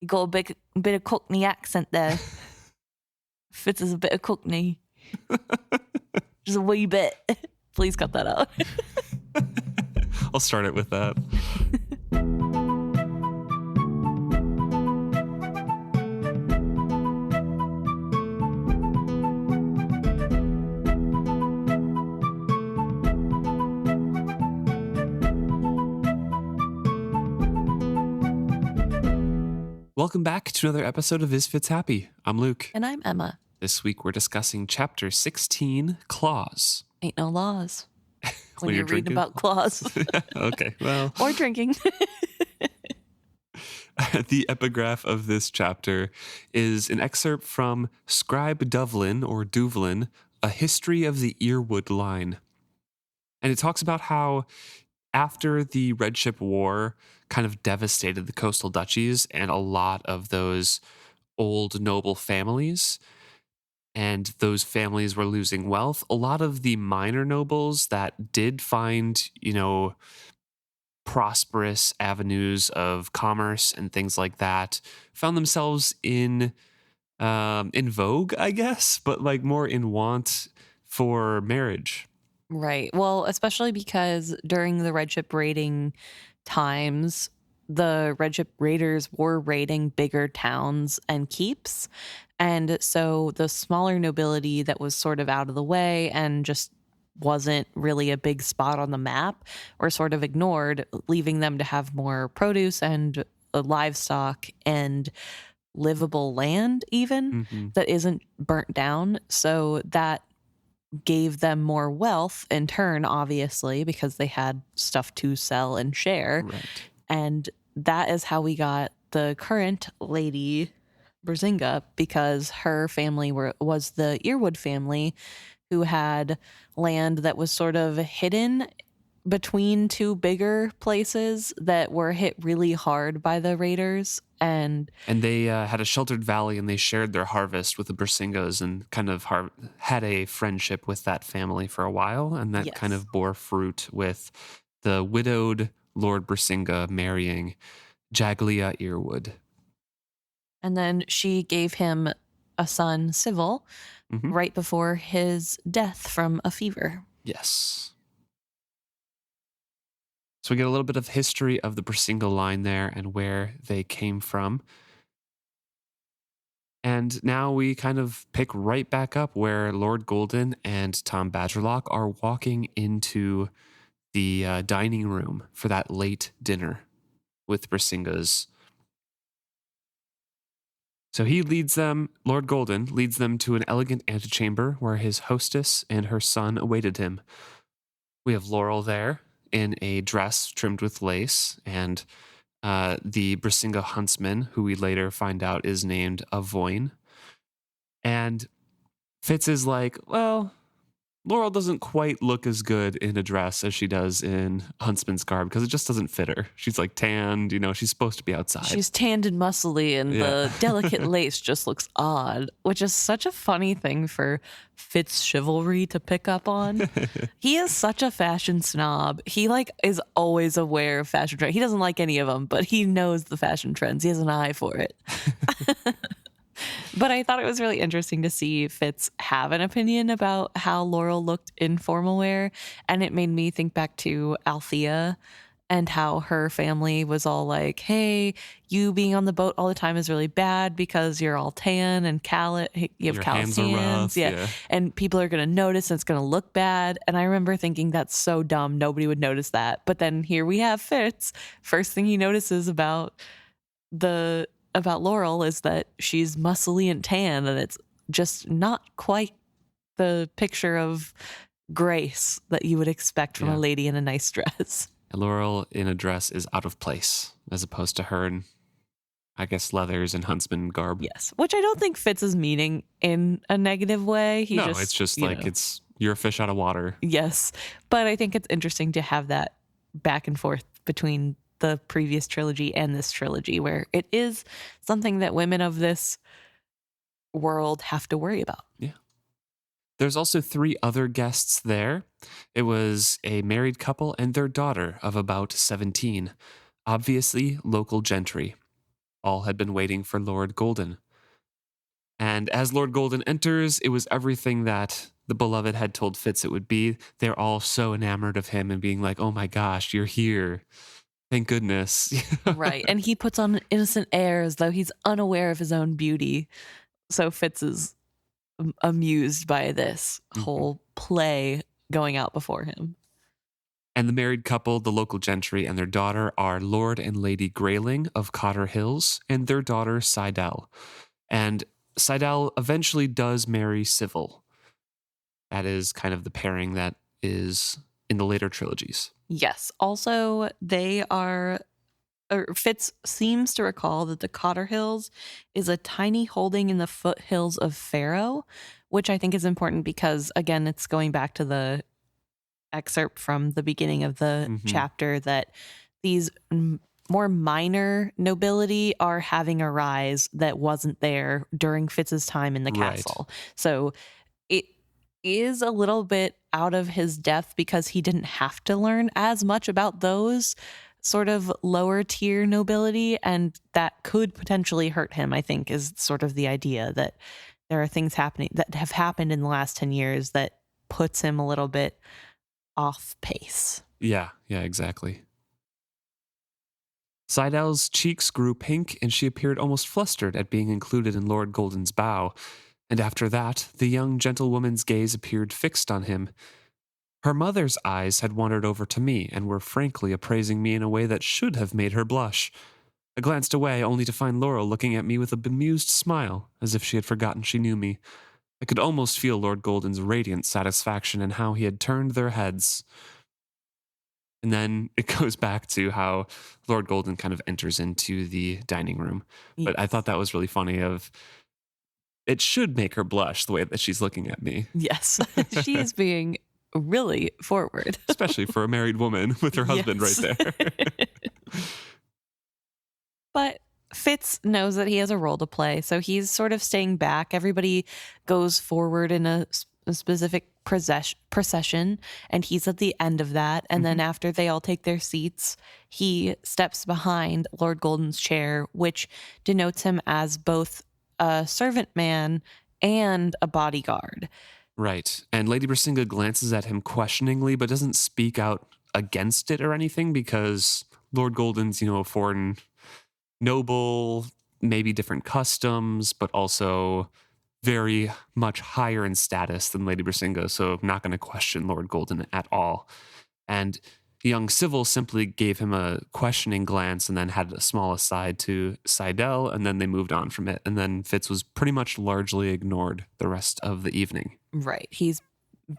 You got a bit of Cockney accent there. Fitz is a bit of Cockney. Just a wee bit. Please cut that out. I'll start it with that. Welcome back to another episode of Is Fitz Happy? I'm Luke. And I'm Emma. This week we're discussing Chapter 16, Claws. Ain't no laws when you're reading drinking? about claws. Okay, well. Or drinking. The epigraph of this chapter is an excerpt from Scribe Duvlin, or Duvlin, A History of the Earwood Line. And it talks about how after the Red Ship War kind of devastated the coastal duchies and a lot of those old noble families, and those families were losing wealth, a lot of the minor nobles that did find, prosperous avenues of commerce and things like that found themselves in vogue, I guess, but like more in want for marriage. Right. Well, especially because during the Red Ship raiding times, the Red Ship raiders were raiding bigger towns and keeps. And so the smaller nobility that was sort of out of the way and just wasn't really a big spot on the map were sort of ignored, leaving them to have more produce and livestock and livable land even that isn't burnt down. So that gave them more wealth in turn, obviously, because they had stuff to sell and share. Right. And that is how we got the current Lady Bresinga, because her family was the Earwood family who had land that was sort of hidden between two bigger places that were hit really hard by the raiders. And they had a sheltered valley, and they shared their harvest with the Bresingas and kind of had a friendship with that family for a while. And that kind of bore fruit with the widowed Lord Bresinga marrying Jaglia Earwood. And then she gave him a son, Sydel, right before his death from a fever. Yes. So we get a little bit of history of the Bresinga line there and where they came from. And now we kind of pick right back up where Lord Golden and Tom Badgerlock are walking into the dining room for that late dinner with Bresingas. So he leads them, Lord Golden leads them to an elegant antechamber where his hostess and her son awaited him. We have Laurel there in a dress trimmed with lace, and the Bresinga huntsman, who we later find out is named Avoyne. And Fitz is like, well, Laurel doesn't quite look as good in a dress as she does in huntsman's garb because it just doesn't fit her. She's like tanned, she's supposed to be outside. She's tanned and muscly, and the delicate lace just looks odd, which is such a funny thing for Fitz chivalry to pick up on. He is such a fashion snob. He is always aware of fashion trends. He doesn't like any of them, but he knows the fashion trends. He has an eye for it. But I thought it was really interesting to see Fitz have an opinion about how Laurel looked in formal wear. And it made me think back to Althea and how her family was all like, hey, you being on the boat all the time is really bad because you're all tan and you have callous hands. Yeah. And people are going to notice and it's going to look bad. And I remember thinking that's so dumb. Nobody would notice that. But then here we have Fitz. First thing he notices about Laurel is that she's muscly and tan, and it's just not quite the picture of grace that you would expect from a lady in a nice dress. And Laurel in a dress is out of place as opposed to her in, I guess, leathers and huntsman garb. Yes, which I don't think Fitz is meaning in a negative way. It's just you're a fish out of water. Yes, but I think it's interesting to have that back and forth between the previous trilogy and this trilogy, where it is something that women of this world have to worry about. Yeah. There's also 3 other guests there. It was a married couple and their daughter of about 17, obviously local gentry. All had been waiting for Lord Golden. And as Lord Golden enters, it was everything that the beloved had told Fitz it would be. They're all so enamored of him and being like, oh my gosh, you're here. Thank goodness. Right. And he puts on an innocent air as though he's unaware of his own beauty. So Fitz is amused by this Mhm. whole play going out before him. And the married couple, the local gentry and their daughter, are Lord and Lady Grayling of Cotter Hills and their daughter Sydel. And Sydel eventually does marry Civil. That is kind of the pairing that is in the later trilogies. Yes. Also, they are. Fitz seems to recall that the Cotter Hills is a tiny holding in the foothills of Pharaoh, which I think is important because, again, it's going back to the excerpt from the beginning of the Mhm. chapter that these more minor nobility are having a rise that wasn't there during Fitz's time in the Right. castle. So it is a little bit out of his depth because he didn't have to learn as much about those sort of lower tier nobility, and that could potentially hurt him, I think, is sort of the idea that there are things happening that have happened in the last 10 years that puts him a little bit off pace. Yeah, exactly. Sydel's cheeks grew pink and she appeared almost flustered at being included in Lord Golden's bow, and after that, the young gentlewoman's gaze appeared fixed on him. Her mother's eyes had wandered over to me and were frankly appraising me in a way that should have made her blush. I glanced away only to find Laurel looking at me with a bemused smile, as if she had forgotten she knew me. I could almost feel Lord Golden's radiant satisfaction in how he had turned their heads. And then it goes back to how Lord Golden kind of enters into the dining room. But I thought that was really funny of it should make her blush the way that she's looking at me. Yes, she is being really forward. Especially for a married woman with her husband right Yes. there. But Fitz knows that he has a role to play, so he's sort of staying back. Everybody goes forward in a specific procession, and he's at the end of that. And then after they all take their seats, he steps behind Lord Golden's chair, which denotes him as both a servant man and a bodyguard. Right. And Lady Bresinga glances at him questioningly, but doesn't speak out against it or anything because Lord Golden's, a foreign noble, maybe different customs, but also very much higher in status than Lady Bresinga, so I'm not going to question Lord Golden at all. And young Civil simply gave him a questioning glance and then had a small aside to Sydel, and then they moved on from it. And then Fitz was pretty much largely ignored the rest of the evening. Right. He's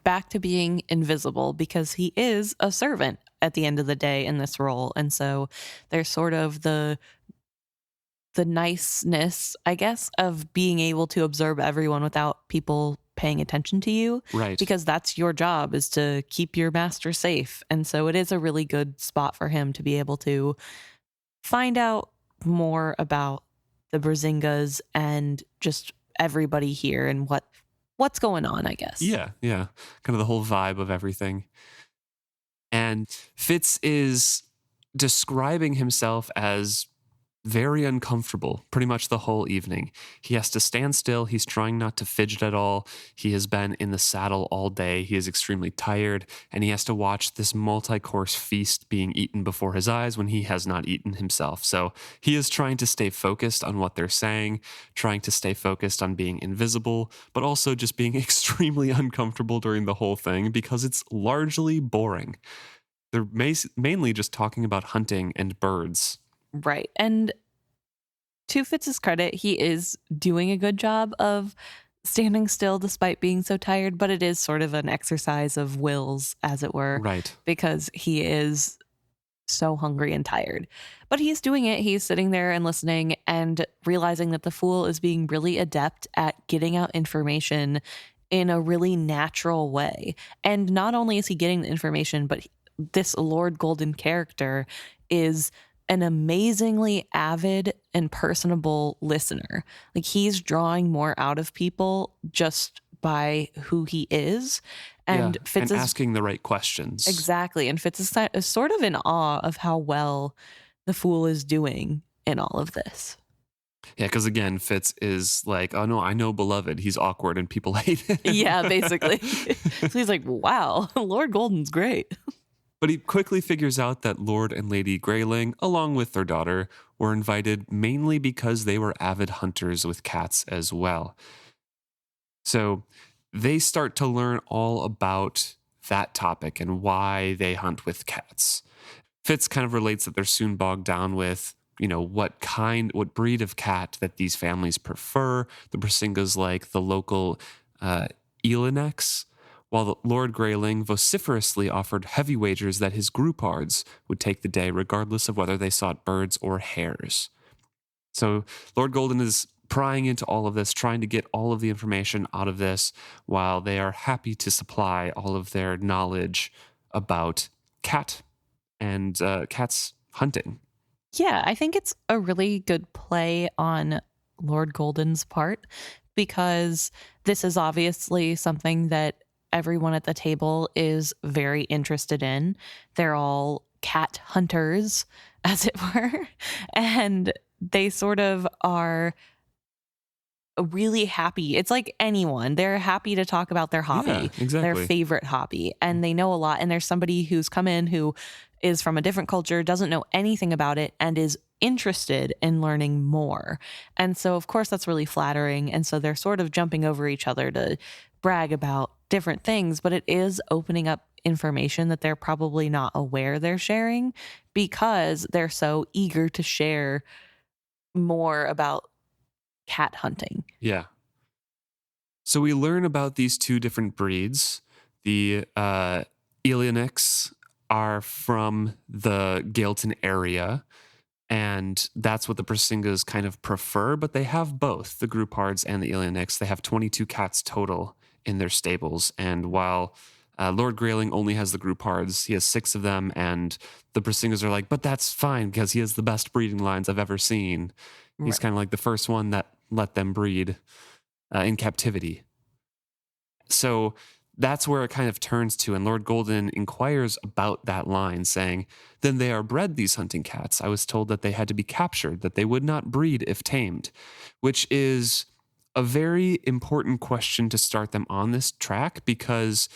back to being invisible because he is a servant at the end of the day in this role. And so there's sort of the niceness, I guess, of being able to observe everyone without people paying attention to you. Right. Because that's your job, is to keep your master safe. And so it is a really good spot for him to be able to find out more about the Bresingas and just everybody here and what's going on, I guess. Yeah. Kind of the whole vibe of everything. And Fitz is describing himself as very uncomfortable pretty much the whole evening. He has to stand still. He's trying not to fidget at all. He has been in the saddle all day. He is extremely tired, and he has to watch this multi-course feast being eaten before his eyes when he has not eaten himself. So he is trying to stay focused on what they're saying, trying to stay focused on being invisible, but also just being extremely uncomfortable during the whole thing because it's largely boring. They're mainly just talking about hunting and birds. Right. And to Fitz's credit, he is doing a good job of standing still despite being so tired, but it is sort of an exercise of wills, as it were. Right. Because he is so hungry and tired. But he's doing it. He's sitting there and listening and realizing that the fool is being really adept at getting out information in a really natural way. And not only is he getting the information, but this Lord Golden character is an amazingly avid and personable listener. Like, he's drawing more out of people just by who he is. And Fitz and is asking the right questions. exactly. And Fitz is sort of in awe of how well the fool is doing in all of this. Yeah, because again, Fitz is like, oh no, I know beloved. He's awkward and people hate him. Yeah, basically. So he's like, wow, Lord Golden's great. But he quickly figures out that Lord and Lady Grayling, along with their daughter, were invited mainly because they were avid hunters with cats as well. So they start to learn all about that topic and why they hunt with cats. Fitz kind of relates that they're soon bogged down with, what breed of cat that these families prefer. The Bresingas like the local uh, Elderlings, while the Lord Grayling vociferously offered heavy wagers that his groupards would take the day regardless of whether they sought birds or hares. So Lord Golden is prying into all of this, trying to get all of the information out of this, while they are happy to supply all of their knowledge about cat and cats hunting. Yeah, I think it's a really good play on Lord Golden's part because this is obviously something that everyone at the table is very interested in. They're all cat hunters, as it were, and they sort of are really happy. It's like anyone. They're happy to talk about their Yeah, hobby, their exactly. favorite hobby, and they know a lot. And there's somebody who's come in who is from a different culture, doesn't know anything about it, and is interested in learning more. And so, of course, that's really flattering. And so they're sort of jumping over each other to brag about different things, but it is opening up information that they're probably not aware they're sharing because they're so eager to share more about cat hunting. Yeah. So we learn about these two different breeds. The Elderlings are from the Gaelton area, and that's what the Bresingas kind of prefer, but they have both, the Groupards and the Elderlings. They have 22 cats total in their stables, and while Lord Grayling only has the Groupards, he has 6 of them, and the Bresingas are like, but that's fine, because he has the best breeding lines I've ever seen. He's Right. kind of like the first one that let them breed in captivity. So that's where it kind of turns to. And Lord Golden inquires about that line, saying, then they are bred, these hunting cats. I was told that they had to be captured, that they would not breed if tamed, which is a very important question to start them on this track because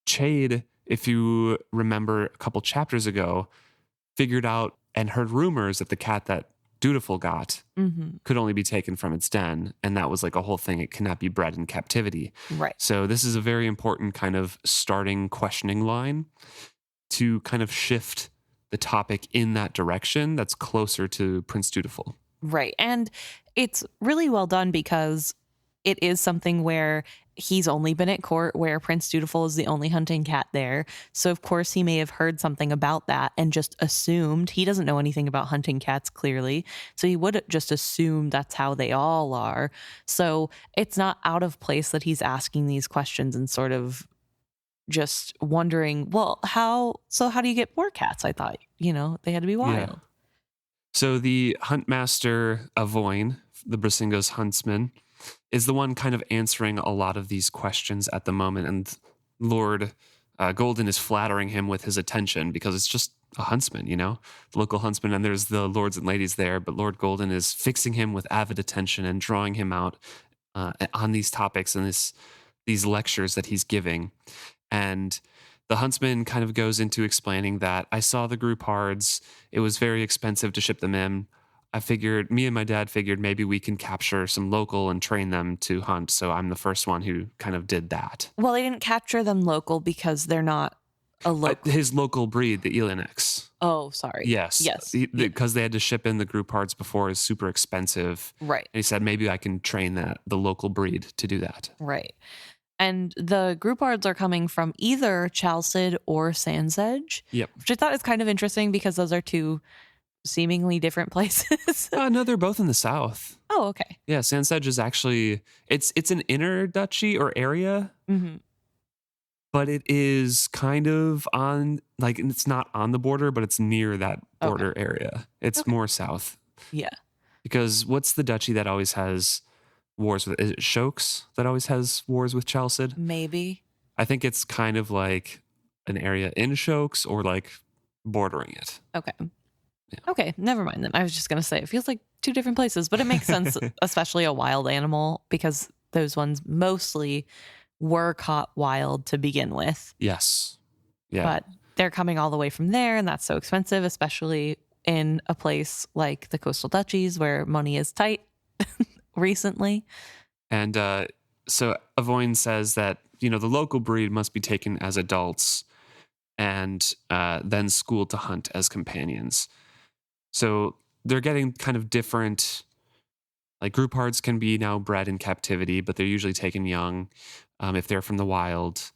Chade, if you remember a couple chapters ago, figured out and heard rumors that the cat that Dutiful got Mm-hmm. could only be taken from its den. And that was like a whole thing. It cannot be bred in captivity. Right. So this is a very important kind of starting questioning line to kind of shift the topic in that direction that's closer to Prince Dutiful. Right. And it's really well done because it is something where he's only been at court where Prince Dutiful is the only hunting cat there. So, of course, he may have heard something about that and just assumed he doesn't know anything about hunting cats, clearly. So, he would just assume that's how they all are. So, it's not out of place that he's asking these questions and sort of just wondering, well, how do you get more cats? I thought, they had to be Yeah. wild. So the huntmaster Avoyne, the Bresinga's huntsman, is the one kind of answering a lot of these questions at the moment. And Lord Golden is flattering him with his attention because it's just a huntsman, the local huntsman. And there's the lords and ladies there. But Lord Golden is fixing him with avid attention and drawing him out on these topics and these lectures that he's giving. And the huntsman kind of goes into explaining that I saw the Groupards. It was very expensive to ship them in. Me and my dad figured maybe we can capture some local and train them to hunt. So I'm the first one who kind of did that. Well, they didn't capture them local because they're not a local. His local breed, the Elderlings. Oh, sorry. Yes. Yes. Because they had to ship in the Groupards before is super expensive. Right. And he said, maybe I can train the local breed to do that. Right. And the Groupards are coming from either Chalced or Sandsedge. Yep. Which I thought is kind of interesting because those are two seemingly different places. No, they're both in the south. Oh, okay. Yeah, Sandsedge is actually it's an inner duchy or area, Mm-hmm. but it is kind of on it's not on the border, but it's near that border area. It's more south. Yeah. Because what's the duchy that always has wars with? Is it Shokes that always has wars with Chalced? Maybe. I think it's kind of like an area in Shokes or like bordering it. Okay. Yeah. Okay. Never mind then. I was just going to say, it feels like two different places, but it makes sense, especially a wild animal, because those ones mostly were caught wild to begin with. Yes. Yeah. But they're coming all the way from there, and that's so expensive, especially in a place like the coastal duchies where money is tight recently. And so Avoyne says that, the local breed must be taken as adults and then schooled to hunt as companions. So they're getting kind of different, like group herds can be now bred in captivity, but they're usually taken young if they're from the wild.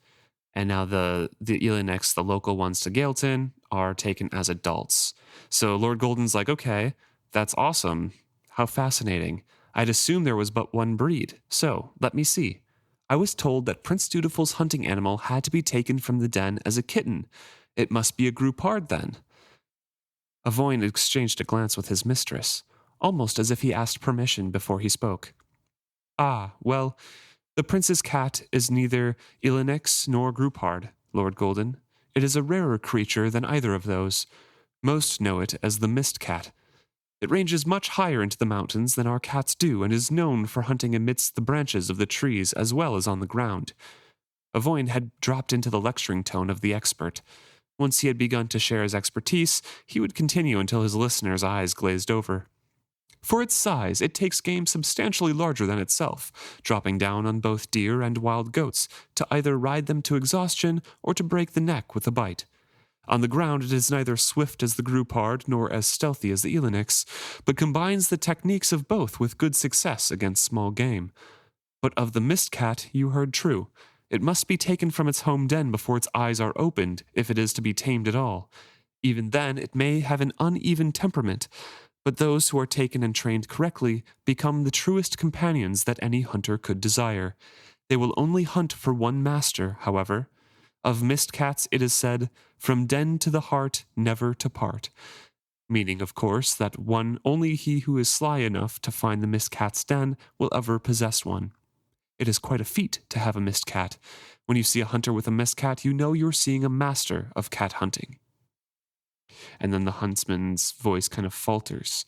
And now the Elinics, the local ones to Gaelton, are taken as adults. So Lord Golden's like, okay, that's awesome. How fascinating. I'd assumed there was but one breed. So let me see. I was told that Prince Dutiful's hunting animal had to be taken from the den as a kitten. It must be a groupard then. Avoyne exchanged a glance with his mistress, almost as if he asked permission before he spoke. Ah, well, the prince's cat is neither Elinics nor groupard, Lord Golden. It is a rarer creature than either of those. Most know it as the mist cat. It ranges much higher into the mountains than our cats do and is known for hunting amidst the branches of the trees as well as on the ground. Avoyne had dropped into the lecturing tone of the expert. Once he had begun to share his expertise, he would continue until his listeners' eyes glazed over. For its size, it takes game substantially larger than itself, dropping down on both deer and wild goats to either ride them to exhaustion or to break the neck with a bite. On the ground, it is neither swift as the groupard nor as stealthy as the Elinics, but combines the techniques of both with good success against small game. But of the mist cat, you heard true. It must be taken from its home den before its eyes are opened, if it is to be tamed at all. Even then, it may have an uneven temperament, but those who are taken and trained correctly become the truest companions that any hunter could desire. They will only hunt for one master, however. Of mist cats, it is said, from den to the heart, never to part. Meaning, of course, that only he who is sly enough to find the mist cat's den will ever possess one. It is quite a feat to have a mist cat. When you see a hunter with a mist cat, you know you're seeing a master of cat hunting. And then the huntsman's voice kind of falters.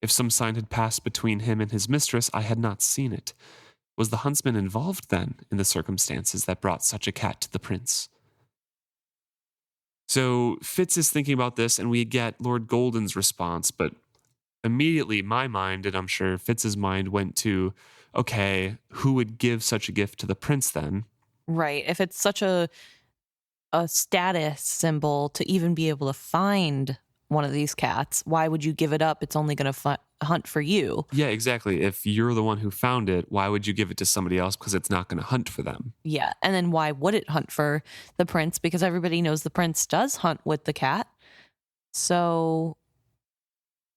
If some sign had passed between him and his mistress, I had not seen it. Was the huntsman involved, then, in the circumstances that brought such a cat to the prince? So Fitz is thinking about this, and we get Lord Golden's response, but immediately my mind, and I'm sure Fitz's mind, went to, okay, who would give such a gift to the prince then? Right. If it's such a status symbol to even be able to find one of these cats, why would you give it up? It's only going to hunt for you. Yeah, exactly. If you're the one who found it, why would you give it to somebody else? Because it's not going to hunt for them. Yeah. And then why would it hunt for the prince? Because everybody knows the prince does hunt with the cat. So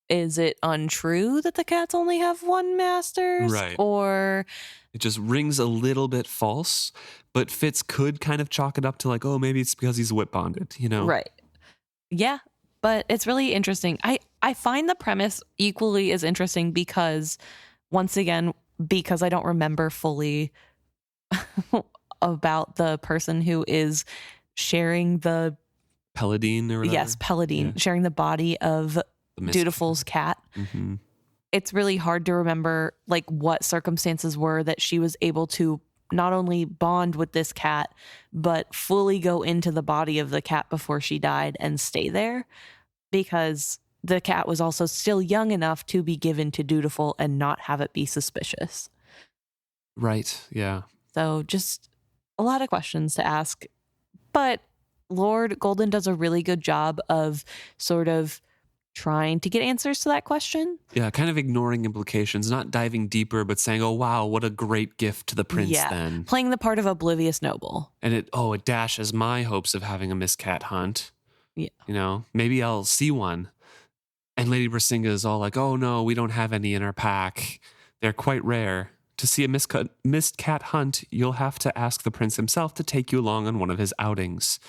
is it untrue that the cats only have one master? Right. Or it just rings a little bit false, but Fitz could kind of chalk it up to like, oh, maybe it's because he's whip bonded, Right. Yeah. But it's really interesting. I find the premise equally as interesting because, once again, because I don't remember fully about the person who is sharing the Paladine or whatever. Yes, Paladine, sharing the body of Dutiful's cat. Mm-hmm. It's really hard to remember like what circumstances were that she was able to not only bond with this cat, but fully go into the body of the cat before she died and stay there, because the cat was also still young enough to be given to Dutiful and not have it be suspicious. Right, yeah. So just a lot of questions to ask. But Lord Golden does a really good job of sort of trying to get answers to that question. Yeah, kind of ignoring implications, not diving deeper, but saying, oh, wow, what a great gift to the prince then. Playing the part of oblivious noble. And it dashes my hopes of having a miscat hunt. Yeah. Maybe I'll see one. And Lady Bresinga is all like, oh, no, we don't have any in our pack. They're quite rare. To see a mist cat hunt, you'll have to ask the prince himself to take you along on one of his outings.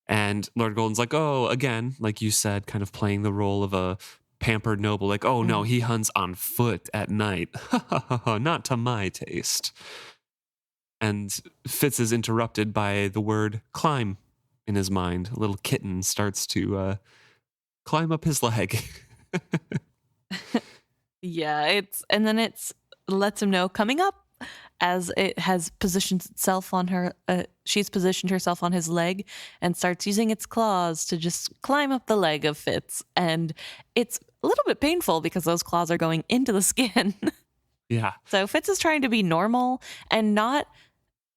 And Lord Golden's like, oh, again, like you said, kind of playing the role of a pampered noble. Like, oh, no, he hunts on foot at night. Not to my taste. And Fitz is interrupted by the word climb in his mind. A little kitten starts to climb up his leg. Yeah, and then it's lets him know coming up as it has positioned itself on her. She's positioned herself on his leg and starts using its claws to just climb up the leg of Fitz. And it's a little bit painful because those claws are going into the skin. Yeah. So Fitz is trying to be normal and not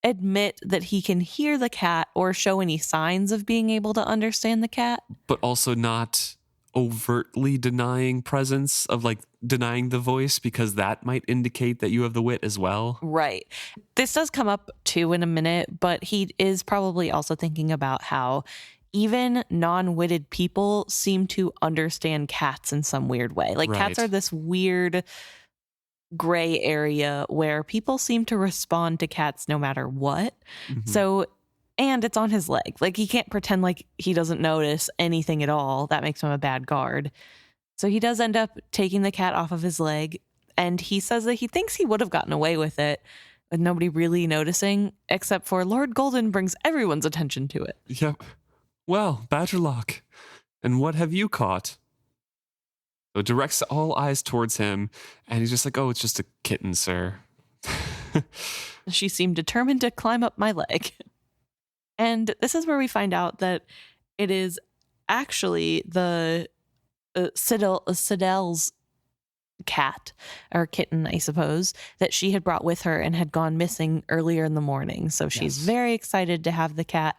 admit that he can hear the cat or show any signs of being able to understand the cat. But also not overtly denying presence of like denying the voice, because that might indicate that you have the wit as well. Right. This does come up too in a minute, but he is probably also thinking about how even non-witted people seem to understand cats in some weird way. Like cats Right. are this weird gray area where people seem to respond to cats no matter what. Mhm. So, and it's on his leg. Like he can't pretend like he doesn't notice anything at all. That makes him a bad guard. So he does end up taking the cat off of his leg, and he says that he thinks he would have gotten away with it with nobody really noticing, except for Lord Golden brings everyone's attention to it. Yep. Well, Badgerlock, and what have you caught? So directs all eyes towards him, and he's just like, oh, it's just a kitten, sir. She seemed determined to climb up my leg. And this is where we find out that it is actually the Sydel's cat or kitten, I suppose, that she had brought with her and had gone missing earlier in the morning. So she's Yes. very excited to have the cat,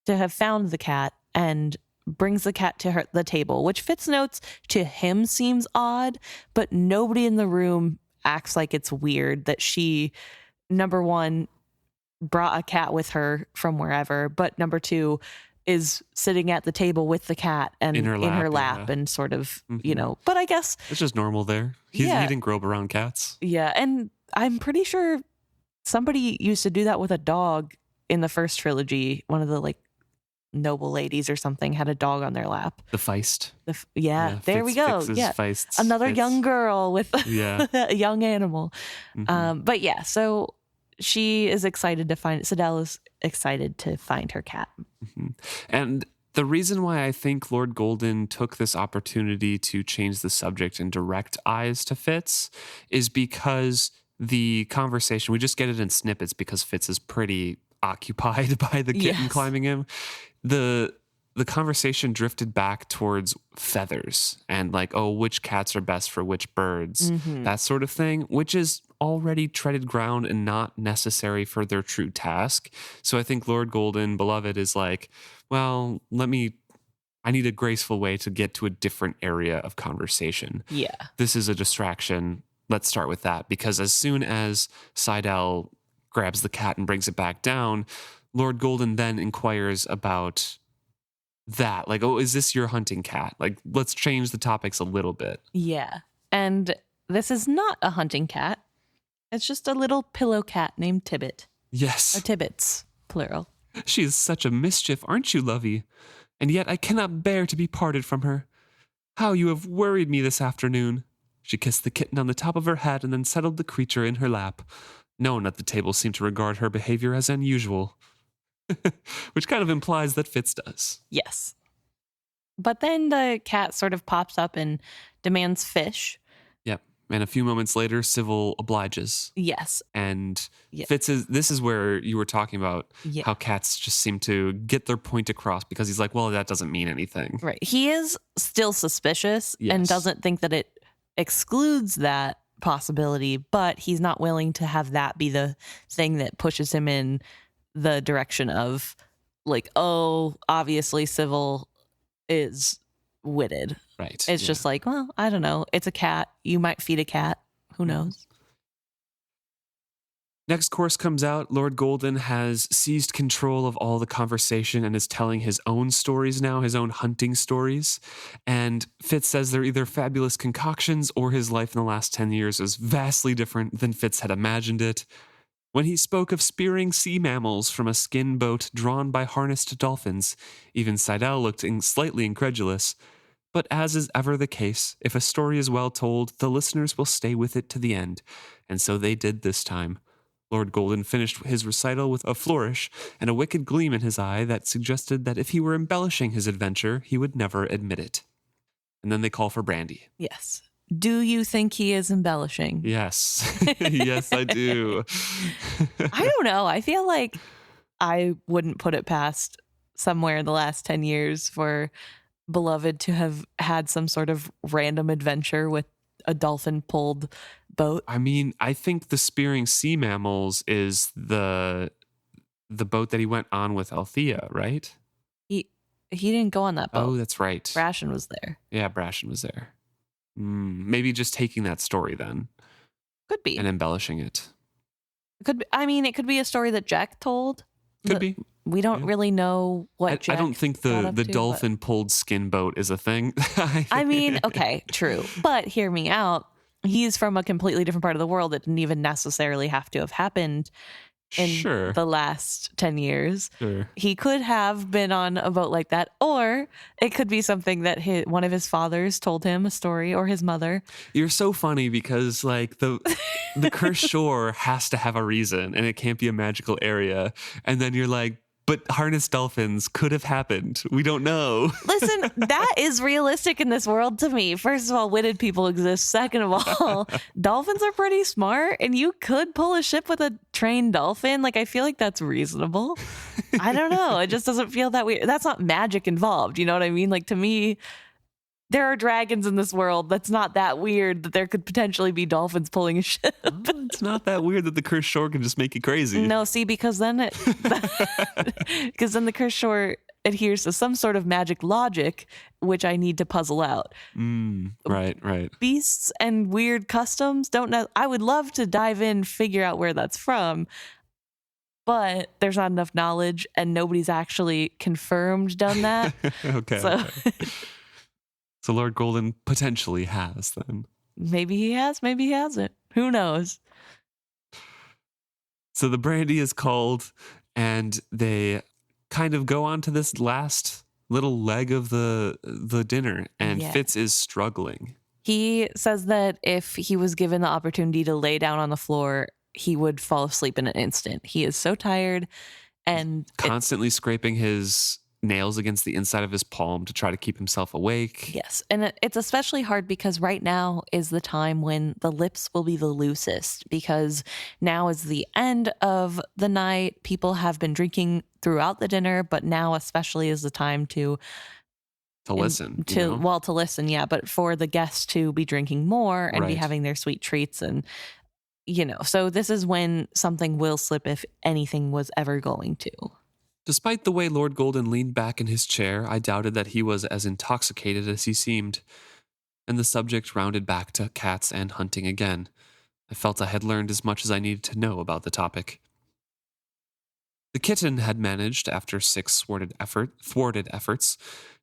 to have found the cat, and brings the cat to the table, which Fitz notes to him seems odd, but nobody in the room acts like it's weird that she, number one, brought a cat with her from wherever, but number two, is sitting at the table with the cat and In her lap, yeah. and sort of, Mhm. but I guess, It's just normal there. He Yeah. didn't grow up around cats. yeah. And I'm pretty sure somebody used to do that with a dog in the first trilogy. One of the like noble ladies or something had a dog on their lap. The feist. Yeah, there we go. Fitz's Yeah. Feists. Another Fitz. young girl with Yeah. a young animal. Mhm. But yeah, so she is excited to find, Sydel is excited to find her cat. Mhm. And the reason why I think Lord Golden took this opportunity to change the subject and direct eyes to Fitz is because the conversation, we just get it in snippets because Fitz is pretty occupied by the kitten Yes. climbing him. The conversation drifted back towards feathers and like, oh, which cats are best for which birds, that sort of thing, which is already treaded ground and not necessary for their true task. So I think Lord Golden, beloved, is like, well, I need a graceful way to get to a different area of conversation. Yeah. This is a distraction. Let's start with that, because as soon as Sydel grabs the cat and brings it back down, Lord Golden then inquires about that. Like, oh, is this your hunting cat? Like, let's change the topics a little bit. Yeah. And this is not a hunting cat. It's just a little pillow cat named Tibbet. Or Yes. Tibbets, plural. She is such a mischief, aren't you, lovey? And yet I cannot bear to be parted from her. How you have worried me this afternoon. She kissed the kitten on the top of her head and then settled the creature in her lap. No one at the table seemed to regard her behavior as unusual. Which kind of implies that Fitz does. Yes. But then the cat sort of pops up and demands fish. Yep. And a few moments later, Civil obliges. Yes. And Yeah. this is where you were talking about Yeah. how cats just seem to get their point across, because he's like, well, that doesn't mean anything. Right. He is still suspicious and Yes. doesn't think that it excludes that possibility, but he's not willing to have that be the thing that pushes him in the direction of like, oh, obviously Civil is witted. Right. It's yeah. just like, well, I don't know. It's a cat. You might feed a cat. Who knows? Next course comes out. Lord Golden has seized control of all the conversation and is telling his own stories now, his own hunting stories. And Fitz says they're either fabulous concoctions or his life in the last 10 years is vastly different than Fitz had imagined it. When he spoke of spearing sea mammals from a skin boat drawn by harnessed dolphins, even Sydel looked slightly incredulous. But as is ever the case, if a story is well told, the listeners will stay with it to the end. And so they did this time. Lord Golden finished his recital with a flourish and a wicked gleam in his eye that suggested that if he were embellishing his adventure, he would never admit it. And then they call for brandy. Yes. Do you think he is embellishing? Yes. Yes, I do. I don't know. I feel like I wouldn't put it past somewhere in the last 10 years for Beloved to have had some sort of random adventure with a dolphin pulled boat. I mean, I think the spearing sea mammals is the boat that he went on with Althea, right? He didn't go on that boat. Oh, that's right. Brashen was there. Yeah, Brashen was there. Maybe just taking that story then. Could be. And embellishing it. Could be, I mean, it could be a story that Jack told. Could be. We don't really know what Jack I don't think the dolphin pulled skin boat is a thing. I mean, okay, true. But hear me out. He's from a completely different part of the world. It didn't even necessarily have to have happened in the last 10 years. Sure. He could have been on a boat like that, or it could be something that one of his fathers told him a story, or his mother. You're so funny because like the cursed shore has to have a reason and it can't be a magical area. And then you're like, but harnessed dolphins could have happened. We don't know. Listen, that is realistic in this world to me. First of all, witted people exist. Second of all, dolphins are pretty smart, and you could pull a ship with a trained dolphin. Like, I feel like that's reasonable. I don't know. It just doesn't feel that weird. That's not magic involved. You know what I mean? Like, to me, there are dragons in this world. That's not that weird that there could potentially be dolphins pulling a ship. Well, it's not that weird that the cursed shore can just make you crazy. No, see, because then the cursed shore adheres to some sort of magic logic, which I need to puzzle out. Right. Beasts and weird customs don't know. I would love to dive in, figure out where that's from, but there's not enough knowledge, and nobody's actually confirmed done that. Okay. So Lord Golden potentially has then. Maybe he has, maybe he hasn't. Who knows? So the brandy is called, and they kind of go on to this last little leg of the dinner, and Fitz is struggling. He says that if he was given the opportunity to lay down on the floor, he would fall asleep in an instant. He is so tired, and constantly scraping his nails against the inside of his palm to try to keep himself awake. Yes. And it's especially hard because right now is the time when the lips will be the loosest, because now is the end of the night. People have been drinking throughout the dinner, but now especially is the time to listen. To listen, yeah, but for the guests to be drinking more and be having their sweet treats, and so this is when something will slip if anything was ever going to. Despite the way Lord Golden leaned back in his chair, I doubted that he was as intoxicated as he seemed, and the subject rounded back to cats and hunting again. I felt I had learned as much as I needed to know about the topic. The kitten had managed, after 6 thwarted efforts,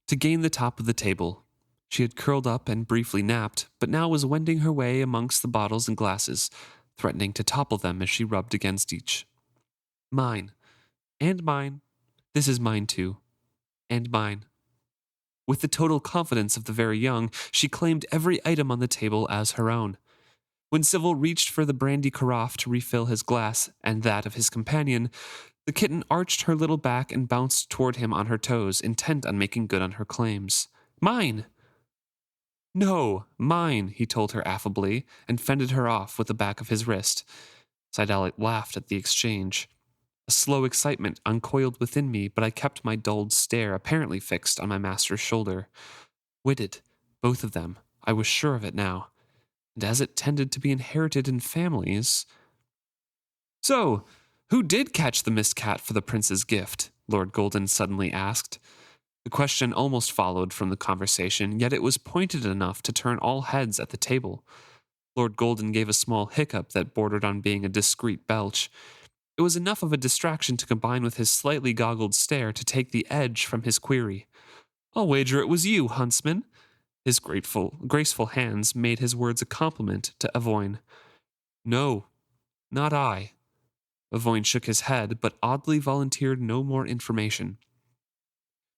to gain the top of the table. She had curled up and briefly napped, but now was wending her way amongst the bottles and glasses, threatening to topple them as she rubbed against each. Mine. And mine. This is mine too. And mine. With the total confidence of the very young, she claimed every item on the table as her own. When Sybil reached for the brandy carafe to refill his glass and that of his companion, the kitten arched her little back and bounced toward him on her toes, intent on making good on her claims. Mine! No, mine, he told her affably, and fended her off with the back of his wrist. Sydel laughed at the exchange. A slow excitement uncoiled within me, but I kept my dulled stare apparently fixed on my master's shoulder. Witted, both of them, I was sure of it now, and as it tended to be inherited in families... So, who did catch the mist cat for the prince's gift? Lord Golden suddenly asked. The question almost followed from the conversation, yet it was pointed enough to turn all heads at the table. Lord Golden gave a small hiccup that bordered on being a discreet belch. It was enough of a distraction to combine with his slightly goggled stare to take the edge from his query. I'll wager it was you, huntsman. His graceful hands made his words a compliment to Avoyne. No, not I. Avoyne shook his head, but oddly volunteered no more information.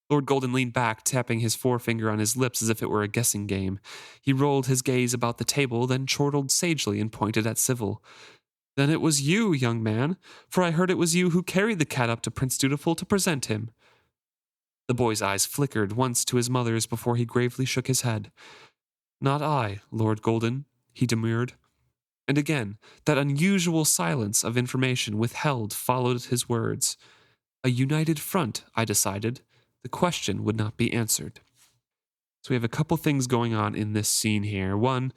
Lord Golden leaned back, tapping his forefinger on his lips as if it were a guessing game. He rolled his gaze about the table, then chortled sagely and pointed at Sybil. Then it was you, young man, for I heard it was you who carried the cat up to Prince Dutiful to present him. The boy's eyes flickered once to his mother's before he gravely shook his head. Not I, Lord Golden, he demurred. And again, that unusual silence of information withheld followed his words. A united front, I decided. The question would not be answered. So we have a couple things going on in this scene here. One,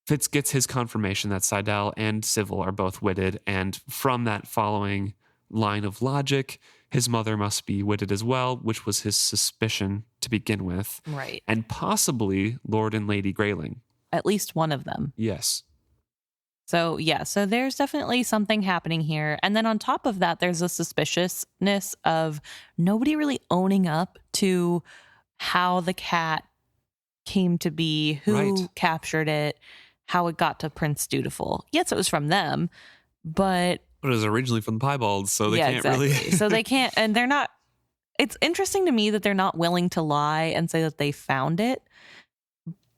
Fitz gets his confirmation that Sydel and Civil are both witted, and from that following line of logic, his mother must be witted as well, which was his suspicion to begin with. Right. And possibly Lord and Lady Grayling. At least one of them. Yes. So, yeah, so there's definitely something happening here. And then on top of that, there's a suspiciousness of nobody really owning up to how the cat came to be, who Right. captured it, how it got to Prince Dutiful. Yes, it was from them, but But it was originally from the Piebalds, so they can't exactly. really. So they can't, and they're not. It's interesting to me that they're not willing to lie and say that they found it,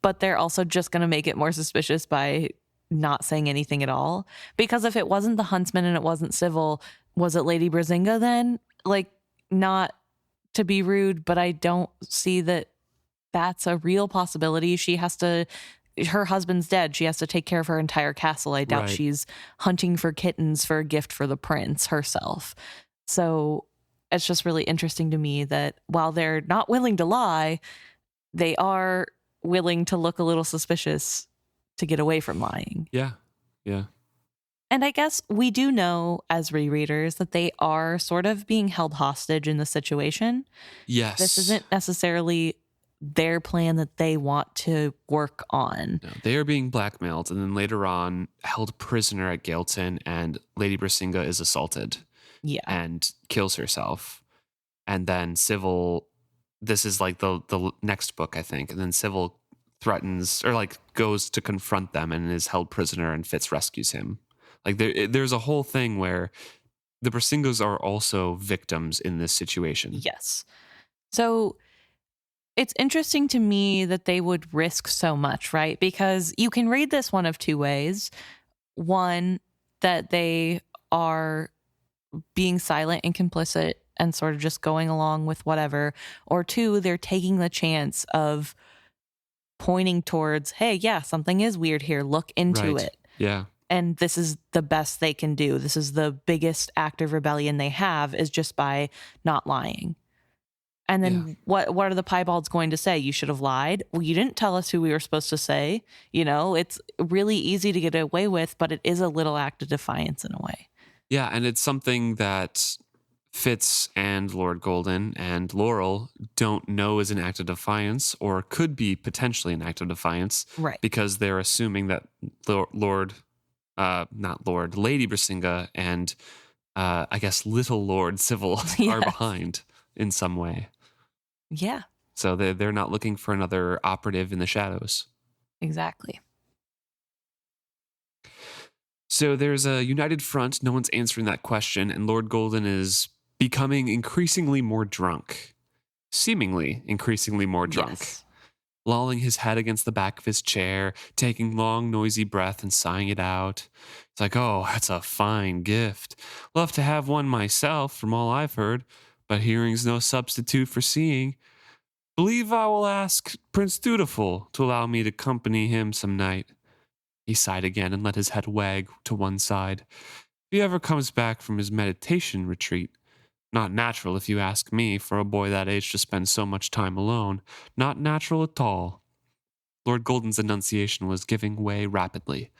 but they're also just going to make it more suspicious by not saying anything at all. Because if it wasn't the huntsman and it wasn't Civil, was it Lady Bresinga then? Like, not to be rude, but I don't see that that's a real possibility. She has to, her husband's dead. She has to take care of her entire castle. I doubt Right. she's hunting for kittens for a gift for the prince herself. So it's just really interesting to me that while they're not willing to lie, they are willing to look a little suspicious to get away from lying. Yeah. Yeah. And I guess we do know as rereaders that they are sort of being held hostage in the situation. Yes. This isn't necessarily their plan that they want to work on. No, they are being blackmailed and then later on held prisoner at Gaelton, and Lady Bresinga is assaulted Yeah. and kills herself. And then Civil, this is like the next book, I think. And then Civil threatens or like goes to confront them and is held prisoner, and Fitz rescues him. Like there's a whole thing where the Bresingas are also victims in this situation. Yes. So it's interesting to me that they would risk so much, right? Because you can read this one of two ways. One, that they are being silent and complicit and sort of just going along with whatever. Or two, they're taking the chance of pointing towards, hey, yeah, something is weird here. Look into Right. it. Yeah. And this is the best they can do. This is the biggest act of rebellion they have, is just by not lying. And then what are the piebalds going to say? You should have lied. Well, you didn't tell us who we were supposed to say. You know, it's really easy to get away with, but it is a little act of defiance in a way. Yeah, and it's something that Fitz and Lord Golden and Laurel don't know is an act of defiance, or could be potentially an act of defiance, Right. because they're assuming that Lady Bresinga and I guess little Lord Civil Yes. are behind in some way. Yeah, So they're not looking for another operative in the shadows. exactly. So there's a united front. No one's answering that question, and Lord Golden is becoming increasingly more drunk. Seemingly increasingly more drunk. Yes. Lolling his head against the back of his chair, taking long, noisy breath and sighing it out. It's like, oh, that's a fine gift. Love to have one myself, from all I've heard, but hearing's no substitute for seeing. Believe I will ask Prince Dutiful to allow me to accompany him some night. He sighed again and let his head wag to one side. If he ever comes back from his meditation retreat. Not natural, if you ask me, for a boy that age to spend so much time alone. Not natural at all. Lord Golden's enunciation was giving way rapidly.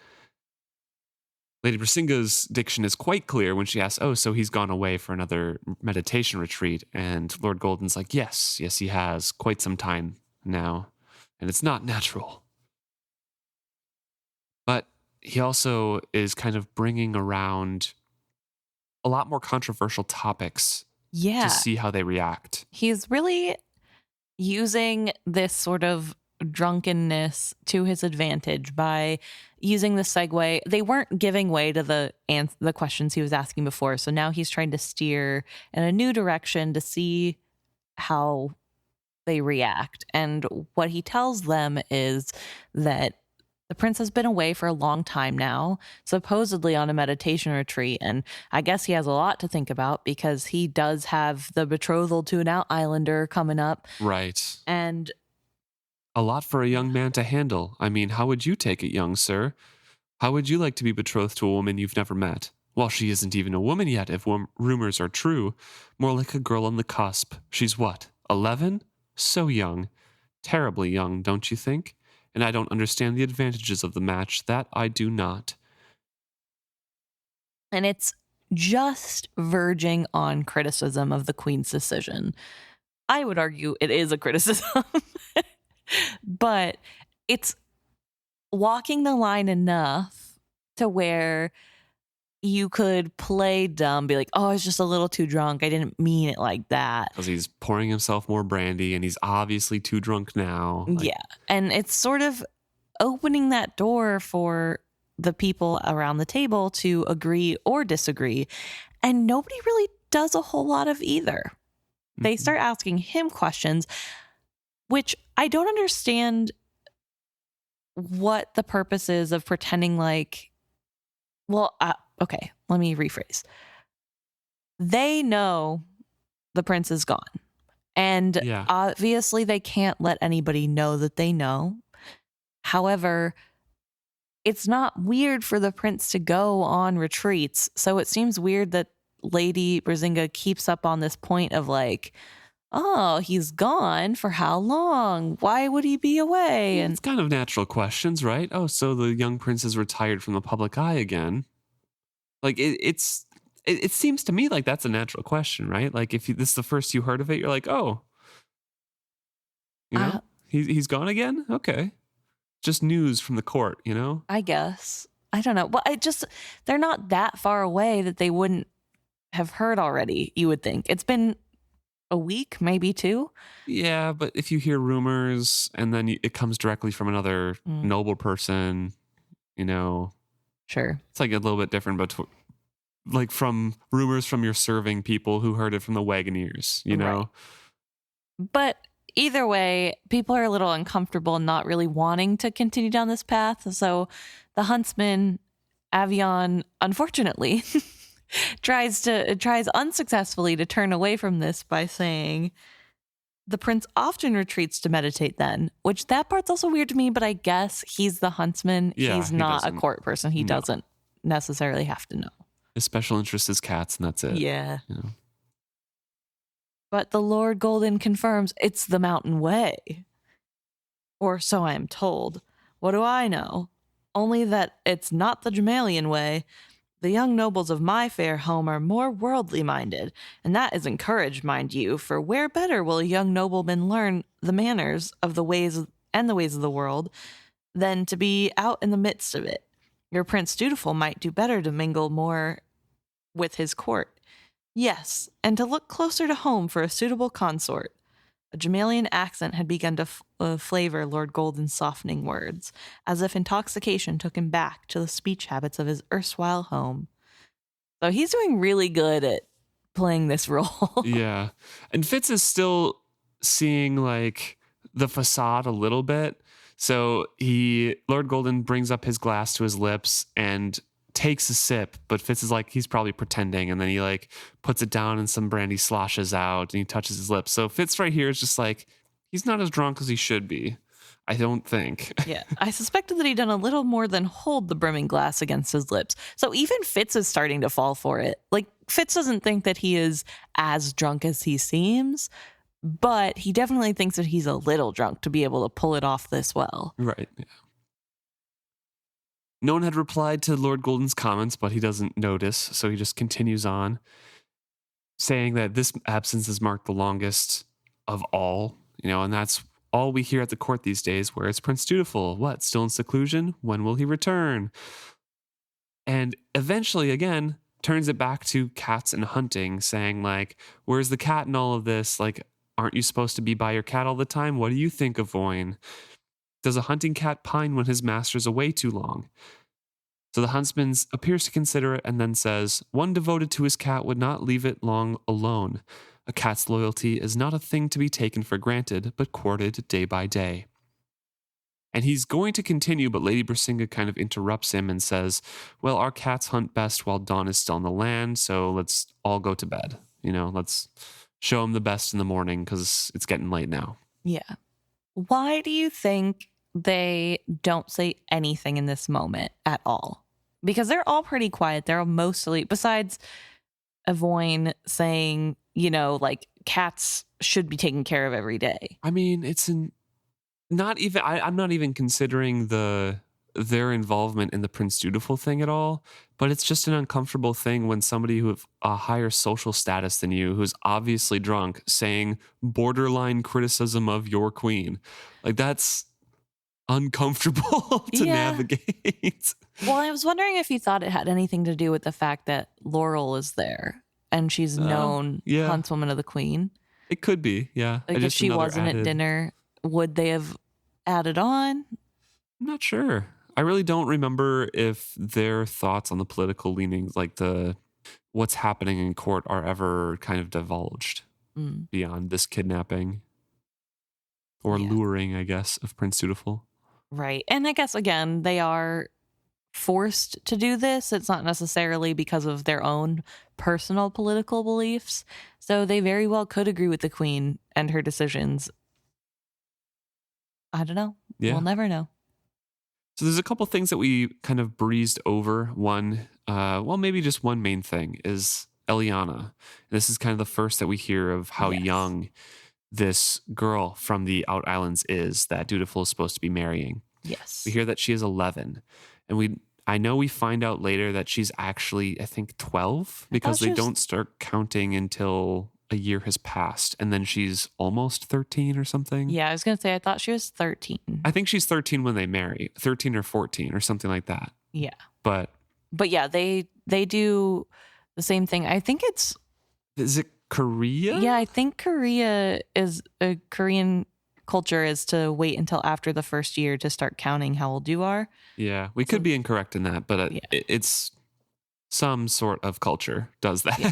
Lady Bresinga's diction is quite clear when she asks, oh, so he's gone away for another meditation retreat. And Lord Golden's like, yes, he has, quite some time now. And it's not natural. But he also is kind of bringing around a lot more controversial topics Yeah. to see how they react. He's really using this sort of drunkenness to his advantage by using the segue. They weren't giving way to the questions he was asking before, so now he's trying to steer in a new direction to see how they react. And what he tells them is that the prince has been away for a long time now, supposedly on a meditation retreat. And I guess he has a lot to think about because he does have the betrothal to an out islander coming up. Right. And A lot for a young man to handle. I mean, how would you take it, young sir? How would you like to be betrothed to a woman you've never met? Well, she isn't even a woman yet, if rumors are true. More like a girl on the cusp. She's what, 11? So young. Terribly young, don't you think? And I don't understand the advantages of the match. That I do not. And it's just verging on criticism of the Queen's decision. I would argue it is a criticism, but it's walking the line enough to where you could play dumb, be like, oh, I was just a little too drunk. I didn't mean it like that. Because he's pouring himself more brandy and he's obviously too drunk now. Yeah. And it's sort of opening that door for the people around the table to agree or disagree. And nobody really does a whole lot of either. They start asking him questions, which I don't understand what the purpose is of pretending like, well, okay, let me rephrase. They know the prince is gone. And obviously they can't let anybody know that they know. However, it's not weird for the prince to go on retreats. So it seems weird that Lady Bresinga keeps up on this point of like, oh, he's gone for how long? Why would he be away? And it's kind of natural questions, right? Oh, so the young prince is retired from the public eye again. Like it seems to me like that's a natural question, right? Like if this is the first you heard of it, you're like, oh, he's gone again. Okay, just news from the court, I guess. I don't know. Well, they're not that far away that they wouldn't have heard already. You would think it's been a week, maybe 2. Yeah, but if you hear rumors and then it comes directly from another noble person, sure, it's like a little bit different, but like from rumors from your serving people who heard it from the wagoners, Right. But either way, people are a little uncomfortable, not really wanting to continue down this path. So the huntsman, Avion, unfortunately, tries unsuccessfully to turn away from this by saying the prince often retreats to meditate then, which that part's also weird to me, but I guess he's the huntsman. Yeah, he's not a court person. He doesn't necessarily have to know. His special interest is cats, and that's it. Yeah. But the Lord Golden confirms it's the mountain way. Or so I am told. What do I know? Only that it's not the Jamalian way. The young nobles of my fair home are more worldly minded, and that is encouraged, mind you, for where better will a young nobleman learn the manners of the ways of the world than to be out in the midst of it? Your Prince Dutiful might do better to mingle more with his court. Yes, and to look closer to home for a suitable consort. A Jamalian accent had begun to flavor Lord Golden's softening words, as if intoxication took him back to the speech habits of his erstwhile home. So he's doing really good at playing this role. Yeah. And Fitz is still seeing like the facade a little bit. So Lord Golden brings up his glass to his lips and takes a sip, but Fitz is like, he's probably pretending, and then he like puts it down and some brandy sloshes out and he touches his lips. So Fitz right here is just like, he's not as drunk as he should be, I don't think. Yeah, I suspected that he'd done a little more than hold the brimming glass against his lips. So even Fitz is starting to fall for it. Like, Fitz doesn't think that he is as drunk as he seems, but he definitely thinks that he's a little drunk to be able to pull it off this well. Right, yeah. No one had replied to Lord Golden's comments, but he doesn't notice, so he just continues on, saying that this absence has marked the longest of all, and that's all we hear at the court these days. Where is Prince Dutiful? What, still in seclusion? When will he return? And eventually, again, turns it back to cats and hunting, saying like, where's the cat in all of this? Like, aren't you supposed to be by your cat all the time? What do you think of Voyne? Does a hunting cat pine when his master's away too long? So the huntsman appears to consider it and then says, one devoted to his cat would not leave it long alone. A cat's loyalty is not a thing to be taken for granted, but courted day by day. And he's going to continue, but Lady Bresinga kind of interrupts him and says, well, our cats hunt best while dawn is still on the land, so let's all go to bed. Let's show them the best in the morning because it's getting late now. Yeah. Why do you think they don't say anything in this moment at all? Because they're all pretty quiet. They're all mostly, besides Avoyne saying, like cats should be taken care of every day. I mean, not even, I'm not even considering their involvement in the Prince Dutiful thing at all, but it's just an uncomfortable thing when somebody who have a higher social status than you, who's obviously drunk, saying borderline criticism of your queen. Like, that's uncomfortable to Yeah. navigate. Well, I was wondering if you thought it had anything to do with the fact that Laurel is there and she's known Yeah. huntswoman of the queen. It could be, yeah. Like if she wasn't at dinner, would they have added on? I'm not sure. I really don't remember if their thoughts on the political leanings, like what's happening in court, are ever kind of divulged beyond this kidnapping or luring, I guess, of Prince Dutiful. Right. And I guess, again, they are forced to do this. It's not necessarily because of their own personal political beliefs. So they very well could agree with the queen and her decisions. I don't know. Yeah. We'll never know. So there's a couple things that we kind of breezed over. One, maybe just one main thing is Eliana. This is kind of the first that we hear of how young this girl from the Out Islands is that Dutiful is supposed to be marrying. Yes. We hear that she is 11. And I know we find out later that she's actually, I think, 12, because they don't start counting until a year has passed, and then she's almost 13 or something. Yeah, I was going to say, I thought she was 13. I think she's 13 when they marry, 13 or 14 or something like that. Yeah. But yeah, they do the same thing. I think is it Korea? Yeah, I think Korean culture is to wait until after the first year to start counting how old you are. Yeah, we could be incorrect in that, but it's some sort of culture does that. Yeah.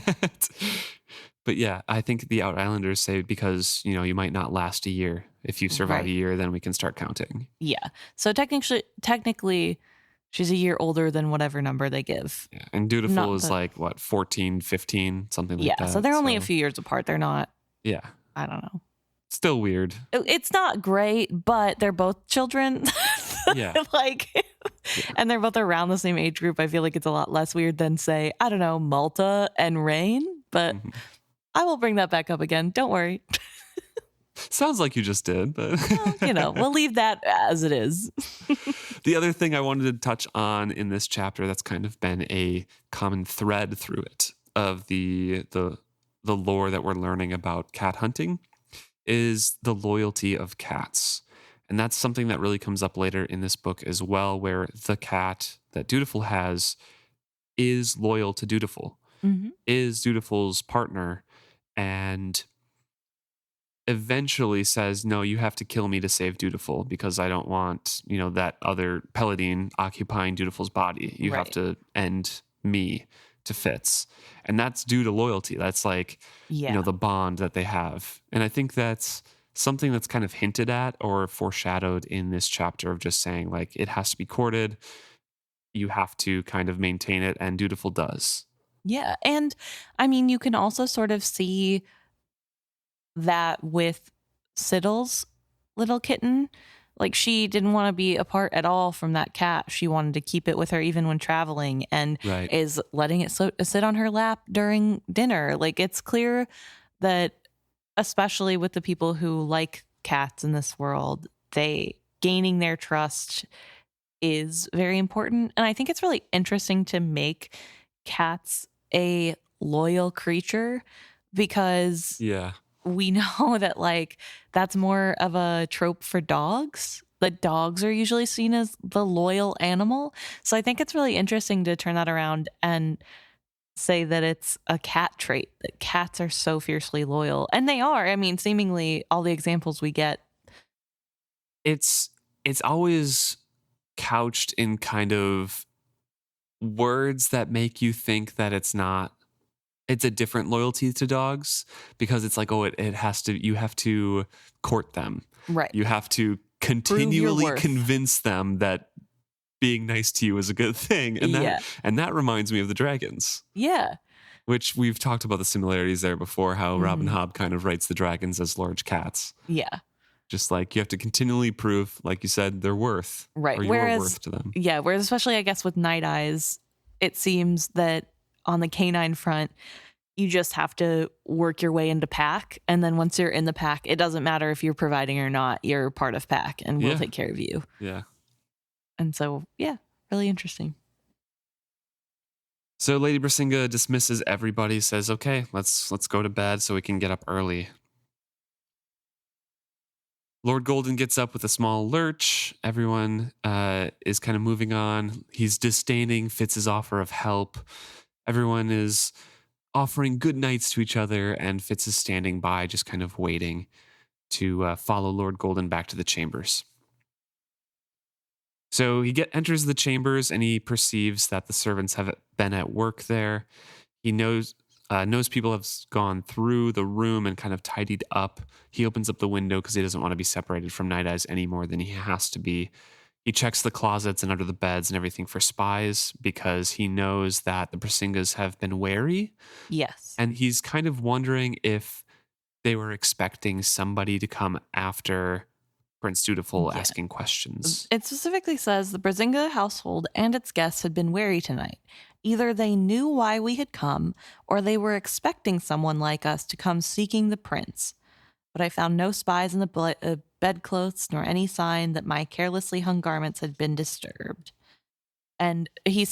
But yeah, I think the Out Islanders say because, you might not last a year. If you survive a year, then we can start counting. Yeah. So technically, she's a year older than whatever number they give. Yeah. And Dutiful is 14, 15, something like that. Yeah, so they're only a few years apart. They're not. Yeah. I don't know. Still weird. It's not great, but they're both children. Yeah. And they're both around the same age group. I feel like it's a lot less weird than, say, I don't know, Malta and Rain. But I will bring that back up again. Don't worry. Sounds like you just did, but we'll leave that as it is. The other thing I wanted to touch on in this chapter that's kind of been a common thread through it of the lore that we're learning about cat hunting is the loyalty of cats. And that's something that really comes up later in this book as well, where the cat that Dutiful has is loyal to Dutiful, is Dutiful's partner, and eventually says, no, you have to kill me to save Dutiful because I don't want, that other Paladin occupying Dutiful's body. You have to end me to Fitz. And that's due to loyalty. That's like, the bond that they have. And I think that's something that's kind of hinted at or foreshadowed in this chapter of just saying, like, it has to be courted. You have to kind of maintain it, and Dutiful does. Yeah. And I mean, you can also sort of see that with Sydel's little kitten. Like, she didn't want to be apart at all from that cat. She wanted to keep it with her even when traveling, and is letting it sit on her lap during dinner. Like, it's clear that, especially with the people who like cats in this world, gaining their trust is very important. And I think it's really interesting to make cats a loyal creature because we know that, like, that's more of a trope for dogs. That dogs are usually seen as the loyal animal. So I think it's really interesting to turn that around and say that it's a cat trait, that cats are so fiercely loyal. And they are. I mean, seemingly all the examples we get. It's always couched in kind of words that make you think that it's a different loyalty to dogs, because it's like, you have to court them. Right. You have to continually convince them that being nice to you is a good thing. And that reminds me of the dragons. Yeah. Which we've talked about the similarities there before, how Robin Hobb kind of writes the dragons as large cats. Yeah. Just like you have to continually prove, like you said, their worth Right. or your Whereas, worth to them. yeah, whereas especially I guess with Night Eyes, it seems that on the canine front, you just have to work your way into pack. And then once you're in the pack, it doesn't matter if you're providing or not, you're part of pack and we'll Yeah. take care of you. Yeah. And so, yeah, really interesting. So Lady Bresinga dismisses everybody, says, "Okay, let's go to bed so we can get up early." Lord Golden gets up with a small lurch. Everyone is kind of moving on. He's disdaining Fitz's offer of help. Everyone is offering good nights to each other, and Fitz is standing by, just kind of waiting to follow Lord Golden back to the chambers. So he enters the chambers, and he perceives that the servants have been at work there. He knows people have gone through the room and kind of tidied up. He opens up the window because he doesn't want to be separated from Night Eyes any more than he has to be. He checks the closets and under the beds and everything for spies because he knows that the Bresingas have been wary. Yes. And he's kind of wondering if they were expecting somebody to come after Prince Dutiful Yeah. asking questions. It specifically says the Bresinga household and its guests had been wary tonight. Either they knew why we had come, or they were expecting someone like us to come seeking the prince. But I found no spies in the bedclothes, nor any sign that my carelessly hung garments had been disturbed. And he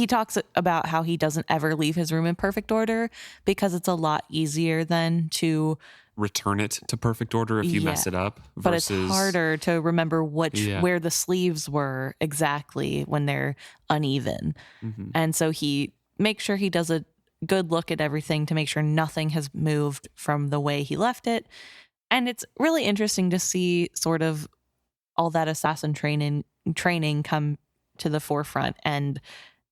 talks about how he doesn't ever leave his room in perfect order because it's a lot easier than to return it to perfect order if you mess it up. But it's harder to remember where the sleeves were exactly when they're uneven. Mm-hmm. And so he makes sure he does a good look at everything to make sure nothing has moved from the way he left it. And it's really interesting to see sort of all that assassin training come to the forefront, and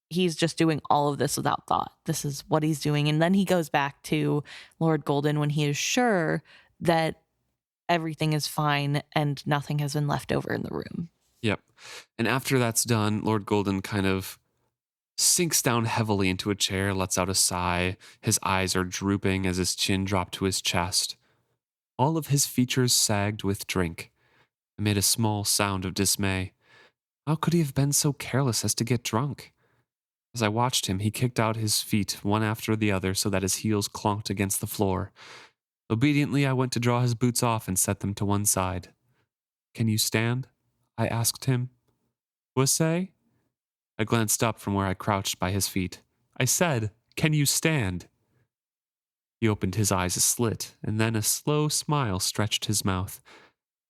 he's just doing all of this without thought. This is what he's doing. And then he goes back to Lord Golden when he is sure that everything is fine and nothing has been left over in the room. Yep. And after that's done, Lord Golden kind of sinks down heavily into a chair, lets out a sigh. His eyes are drooping as his chin dropped to his chest. All of his features sagged with drink. I made a small sound of dismay. How could he have been so careless as to get drunk? As I watched him, he kicked out his feet one after the other so that his heels clonked against the floor. Obediently, I went to draw his boots off and set them to one side. Can you stand? I asked him. Say? I glanced up from where I crouched by his feet. I said, Can you stand? He opened his eyes a slit, and then a slow smile stretched his mouth.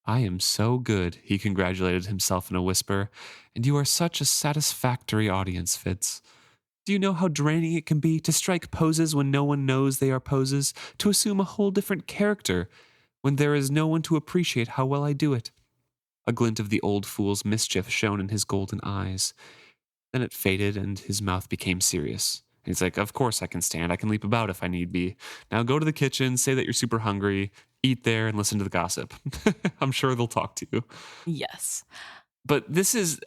I am so good, he congratulated himself in a whisper, and you are such a satisfactory audience, Fitz. Do you know how draining it can be to strike poses when no one knows they are poses, to assume a whole different character when there is no one to appreciate how well I do it? A glint of the old fool's mischief shone in his golden eyes. Then it faded and his mouth became serious. He's like, Of course I can stand. I can leap about if I need be. Now go to the kitchen, say that you're super hungry, eat there, and listen to the gossip. I'm sure they'll talk to you. Yes. But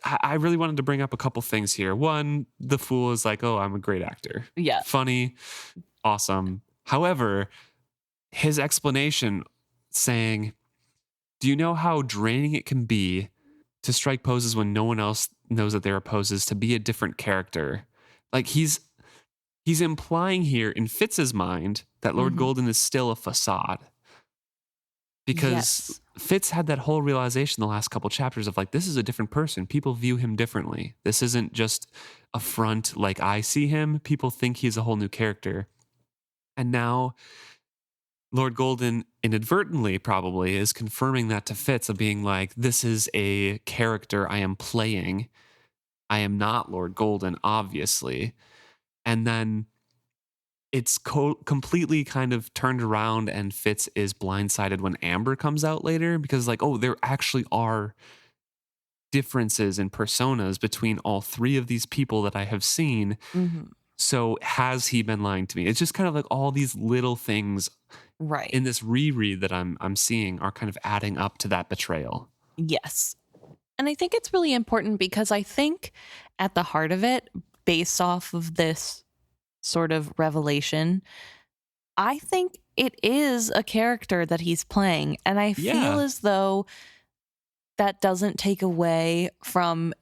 I really wanted to bring up a couple things here. One, the fool is like, oh, I'm a great actor. Yeah. Funny, awesome. However, his explanation saying, do you know how draining it can be to strike poses when no one else knows that there are poses, to be a different character? Like he's implying here in Fitz's mind that Lord Golden is still a facade. Because Fitz had that whole realization the last couple chapters of like, this is a different person. People view him differently. This isn't just a front like I see him. People think he's a whole new character. And now Lord Golden inadvertently probably is confirming that to Fitz of being like, this is a character I am playing. I am not Lord Golden, obviously. And then it's completely kind of turned around and Fitz is blindsided when Amber comes out later because like, oh, there actually are differences in personas between all three of these people that I have seen. Mm-hmm. So has he been lying to me? It's just kind of like all these little things in this reread that I'm seeing are kind of adding up to that betrayal. Yes. And I think it's really important because I think at the heart of it, based off of this sort of revelation, I think it is a character that he's playing, and I feel Yeah. as though that doesn't take away from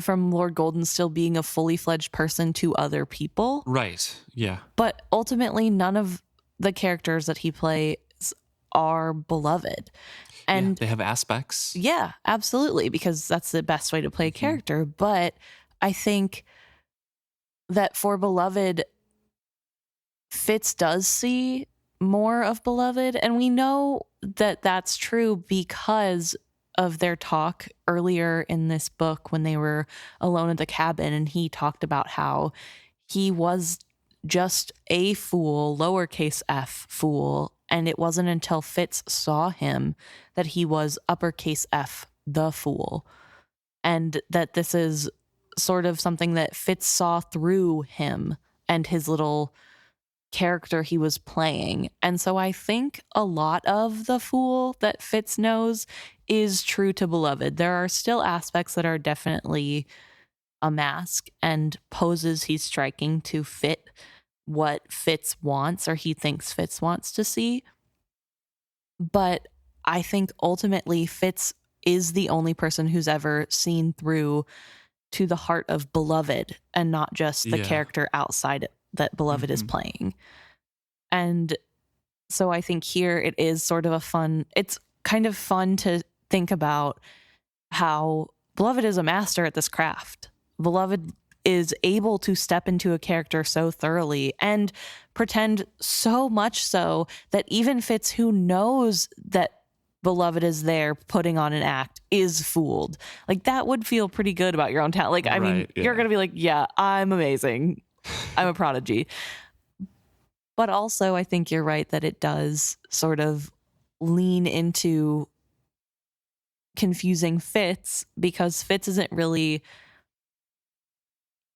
from Lord Golden still being a fully fledged person to other people. Right. Yeah. But ultimately, none of the characters that he plays are beloved. Yeah. And They have aspects. yeah, absolutely, because that's the best way to play a Mhm. character. But I think that for beloved, Fitz does see more of beloved. And we know that that's true because of their talk earlier in this book when they were alone at the cabin. And he talked about how he was just a fool, lowercase f fool. And it wasn't until Fitz saw him that he was uppercase F, the fool. And that this is sort of something that Fitz saw through him and his little character he was playing. And so I think a lot of the fool that Fitz knows is true to Beloved. There are still aspects that are definitely a mask and poses he's striking to fit what Fitz wants or he thinks Fitz wants to see. But I think ultimately Fitz is the only person who's ever seen through to the heart of Beloved and not just the Yeah. character outside that Beloved is Mhm. playing. And so I think here it is sort of it's kind of fun to think about how Beloved is a master at this craft. Beloved is able to step into a character so thoroughly and pretend so much so that even Fitz, who knows that Beloved is there putting on an act, is fooled. Like, that would feel pretty good about your own talent. Like, I mean, Right, you're yeah. going to be like, yeah, I'm amazing. I'm a prodigy. But also, I think you're right that it does sort of lean into confusing Fitz because Fitz isn't really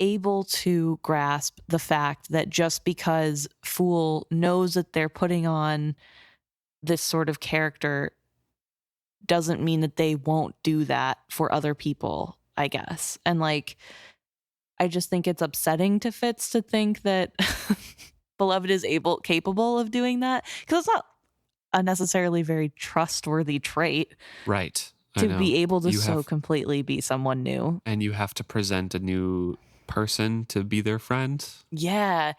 able to grasp the fact that just because Fool knows that they're putting on this sort of character doesn't mean that they won't do that for other people, I guess. And like, I just think it's upsetting to Fitz to think that Beloved is capable of doing that because it's not a necessarily very trustworthy trait Right. I to know. be able to You so have completely be someone new. and you have to present a new person to be their friend. Yeah,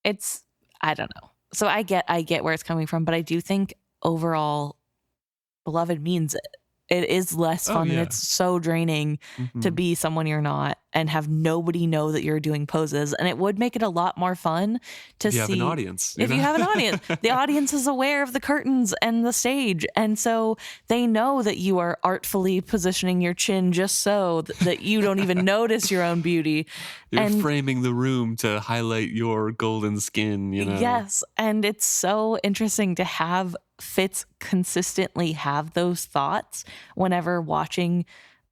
it's I don't know. So I get where it's coming from, but I do think overall Beloved means it. It is less Oh fun and yeah. it's so draining to Mhm. be someone you're not and have nobody know that you're doing poses. And it would make it a lot more fun to If you have an see audience, if you have an audience. The audience is aware of the curtains and the stage. And so they know that you are artfully positioning your chin just so that you don't even notice your own beauty. You're And framing the room to highlight your golden skin, you know. yes, and it's so interesting to have Fitz consistently have those thoughts whenever watching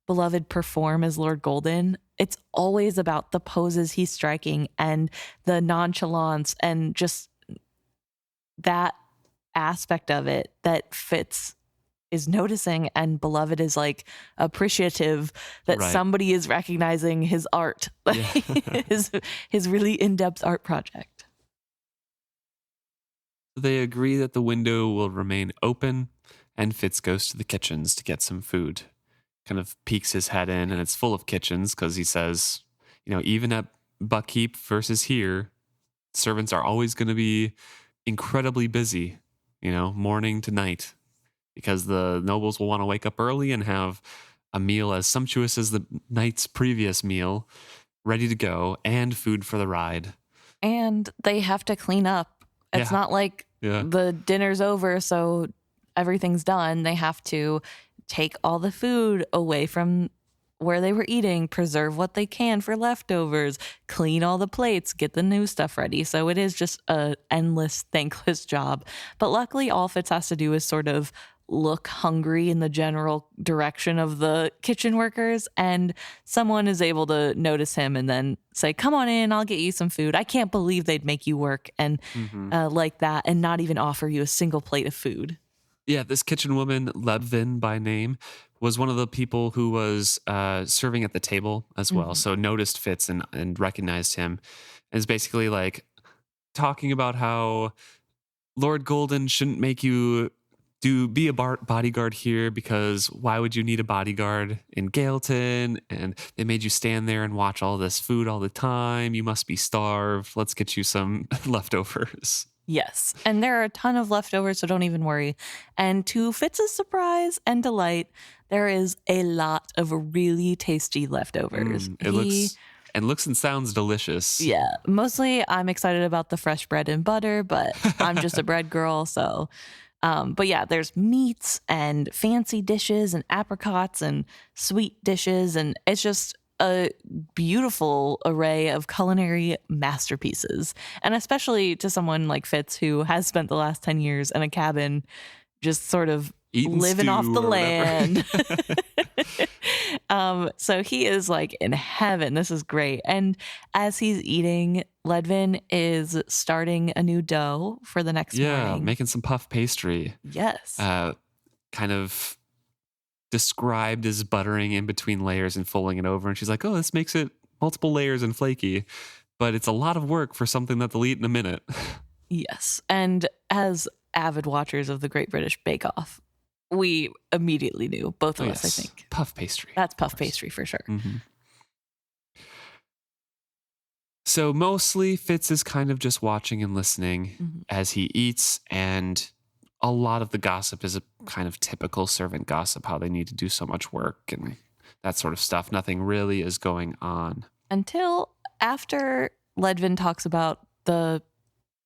Beloved perform as Lord Golden. It's always about the poses he's striking and the nonchalance and just that aspect of it that Fitz is noticing, and Beloved is like appreciative that Right. somebody is recognizing his art, Yeah. his really in-depth art project. They agree that the window will remain open, and Fitz goes to the kitchens to get some food. Kind of peeks his head in, and it's full of kitchens because he says, even at Buckkeep versus here, servants are always going to be incredibly busy, morning to night, because the nobles will want to wake up early and have a meal as sumptuous as the night's previous meal ready to go and food for the ride. And they have to clean up. It's Yeah. not like Yeah. the dinner's over, so everything's done. They have to take all the food away from where they were eating, preserve what they can for leftovers, clean all the plates, get the new stuff ready. So it is just a endless, thankless job. But luckily, all Fitz has to do is sort of look hungry in the general direction of the kitchen workers, and someone is able to notice him and then say, come on in, I'll get you some food. I can't believe they'd make you work and like that and not even offer you a single plate of food. Yeah, this kitchen woman, Levin by name, was one of the people who was serving at the table as well. So noticed Fitz and recognized him. And is basically like talking about how Lord Golden shouldn't make you be a bodyguard here because why would you need a bodyguard in Gaelton? And they made you stand there and watch all this food all the time. You must be starved. Let's get you some leftovers. Yes. And there are a ton of leftovers, so don't even worry. And to Fitz's surprise and delight, there is a lot of really tasty leftovers. It looks and sounds delicious. Yeah. Mostly I'm excited about the fresh bread and butter, but I'm just a bread girl, so but yeah, there's meats and fancy dishes and apricots and sweet dishes, and it's just a beautiful array of culinary masterpieces. And especially to someone like Fitz, who has spent the last 10 years in a cabin, just sort of Eating living off the land. whatever. So he is like in heaven. This is great. And as he's eating, Ledvin is starting a new dough for the next morning. Making some puff pastry. Yes. Kind of described as buttering in between layers and folding it over. And she's like, oh, this makes it multiple layers and flaky. But it's a lot of work for something that they'll eat in a minute. Yes. And as avid watchers of the Great British Bake Off, we immediately knew, both of us, I think. Puff pastry. That's puff pastry for sure. Mm-hmm. So mostly Fitz is kind of just watching and listening as he eats, and a lot of the gossip is a kind of typical servant gossip, how they need to do so much work and that sort of stuff. Nothing really is going on. Until after Ledvin talks about the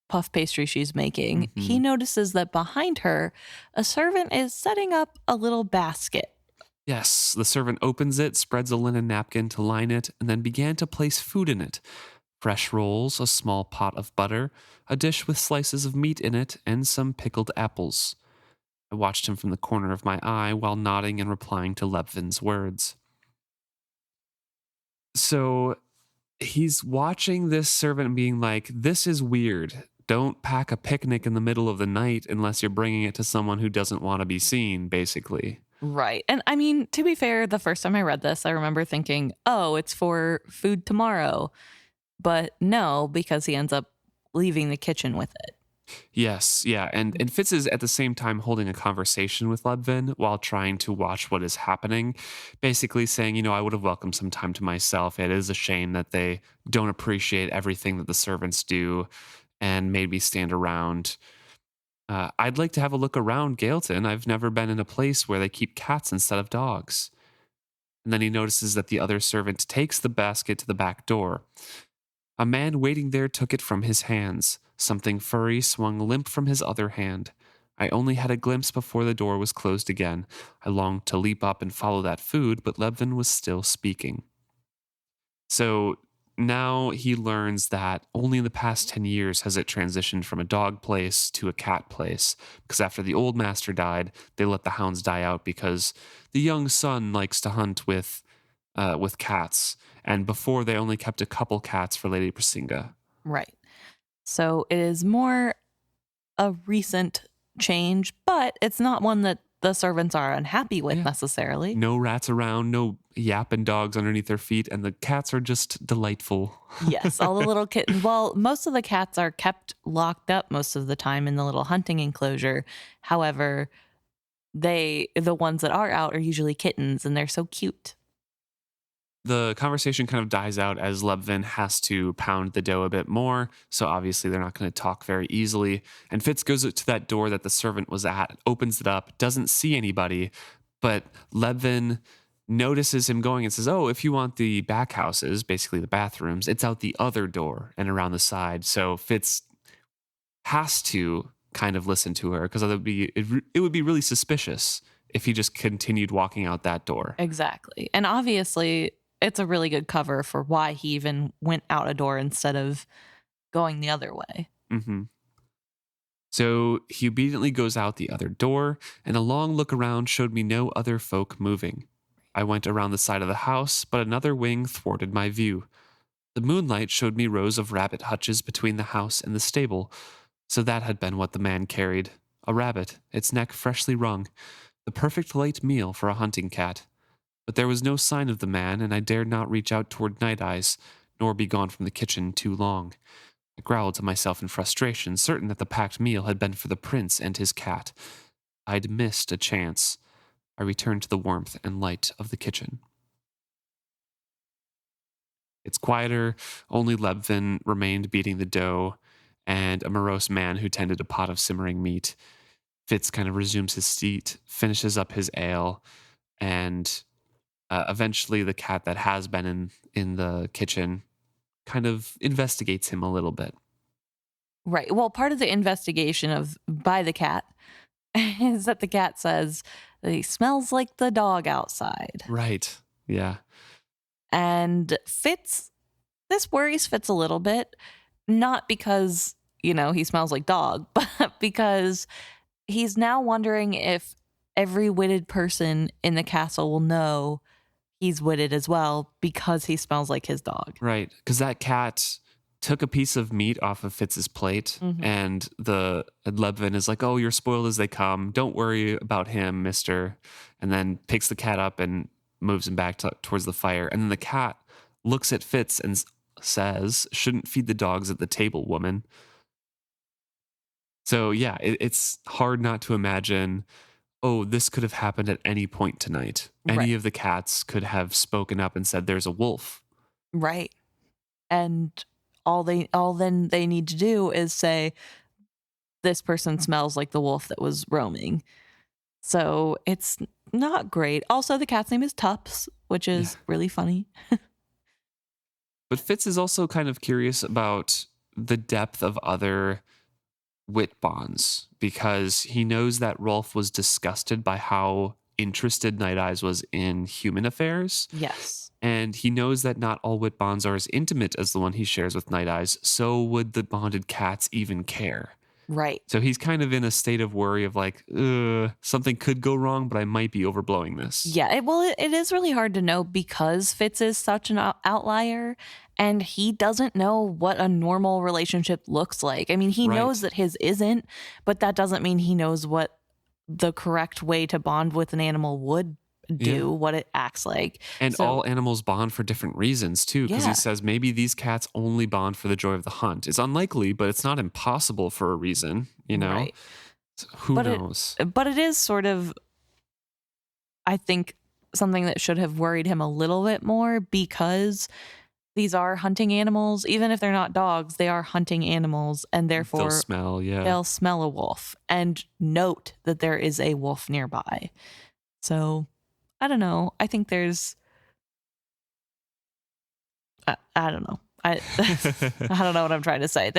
puff pastry she's making, he notices that behind her, a servant is setting up a little basket. Yes, the servant opens it, spreads a linen napkin to line it, and then began to place food in it. Fresh rolls, a small pot of butter, a dish with slices of meat in it, and some pickled apples. I watched him from the corner of my eye while nodding and replying to Ledvin's words. So he's watching this servant being like, this is weird. Don't pack a picnic in the middle of the night unless you're bringing it to someone who doesn't want to be seen, basically. Right. And I mean, to be fair, the first time I read this, I remember thinking, oh, it's for food tomorrow. But no, because he ends up leaving the kitchen with it. Yes, yeah. And Fitz is at the same time holding a conversation with Ledvin while trying to watch what is happening. Basically saying, I would have welcomed some time to myself. It is a shame that they don't appreciate everything that the servants do and made me stand around. I'd like to have a look around Gaelton. I've never been in a place where they keep cats instead of dogs. And then he notices that the other servant takes the basket to the back door. A man waiting there took it from his hands. Something furry swung limp from his other hand. I only had a glimpse before the door was closed again. I longed to leap up and follow that food, but Ledvin was still speaking. So now he learns that only in the past 10 years has it transitioned from a dog place to a cat place, because after the old master died, they let the hounds die out because the young son likes to hunt with cats, and before they only kept a couple cats for Lady Bresinga. Right. So it is more a recent change, but it's not one that the servants are unhappy with necessarily. No rats around, no yapping dogs underneath their feet, and the cats are just delightful. Yes, all the little kittens. Well, most of the cats are kept locked up most of the time in the little hunting enclosure. However, the ones that are out are usually kittens, and they're so cute. The conversation kind of dies out as Ledvin has to pound the dough a bit more, so obviously they're not going to talk very easily. And Fitz goes to that door that the servant was at, opens it up, doesn't see anybody, but Ledvin notices him going and says, oh, if you want the back houses, basically the bathrooms, it's out the other door and around the side. So Fitz has to kind of listen to her because it would be really suspicious if he just continued walking out that door. Exactly. And obviously it's a really good cover for why he even went out a door instead of going the other way. Mm-hmm. So he obediently goes out the other door, and a long look around showed me no other folk moving. I went around the side of the house, but another wing thwarted my view. The moonlight showed me rows of rabbit hutches between the house and the stable, so that had been what the man carried. A rabbit, its neck freshly wrung, the perfect light meal for a hunting cat. But there was no sign of the man, and I dared not reach out toward Night Eyes, nor be gone from the kitchen too long. I growled to myself in frustration, certain that the packed meal had been for the prince and his cat. I'd missed a chance. I returned to the warmth and light of the kitchen. It's quieter, only Lebvin remained beating the dough, and a morose man who tended a pot of simmering meat. Fitz kind of resumes his seat, finishes up his ale, and eventually the cat that has been in the kitchen kind of investigates him a little bit. Right. Well, part of the investigation of by the cat is that the cat says that he smells like the dog outside. Right. Yeah. And this worries Fitz a little bit, not because, he smells like dog, but because he's now wondering if every witted person in the castle will know he's witted as well because he smells like his dog. Right. Because that cat took a piece of meat off of Fitz's plate, and Lebvin is like, "Oh, you're spoiled as they come. Don't worry about him, mister." And then picks the cat up and moves him back towards the fire. And then the cat looks at Fitz and says, "Shouldn't feed the dogs at the table, woman." So yeah, it's hard not to imagine, oh, this could have happened at any point tonight. Right. Any of the cats could have spoken up and said, "There's a wolf." Right. And all then they need to do is say, this person smells like the wolf that was roaming. So it's not great. Also, the cat's name is Tups, which is really funny. But Fitz is also kind of curious about the depth of other wit bonds, because he knows that Rolf was disgusted by how interested Night Eyes was in human affairs. Yes. And he knows that not all wit bonds are as intimate as the one he shares with Night Eyes. So would the bonded cats even care? Right. So he's kind of in a state of worry of like, something could go wrong, but I might be overblowing this. Yeah. It is really hard to know because Fitz is such an outlier and he doesn't know what a normal relationship looks like. I mean, he knows that his isn't, but that doesn't mean he knows what the correct way to bond with an animal would do, what it acts like. And all animals bond for different reasons too, because he says maybe these cats only bond for the joy of the hunt. It's unlikely, but it's not impossible for a reason, Right. So who knows? But it is sort of, I think, something that should have worried him a little bit more, because these are hunting animals. Even if they're not dogs, they are hunting animals, and therefore they'll smell a wolf and note that there is a wolf nearby. So I don't know. I think there's, I don't know. I don't know what I'm trying to say.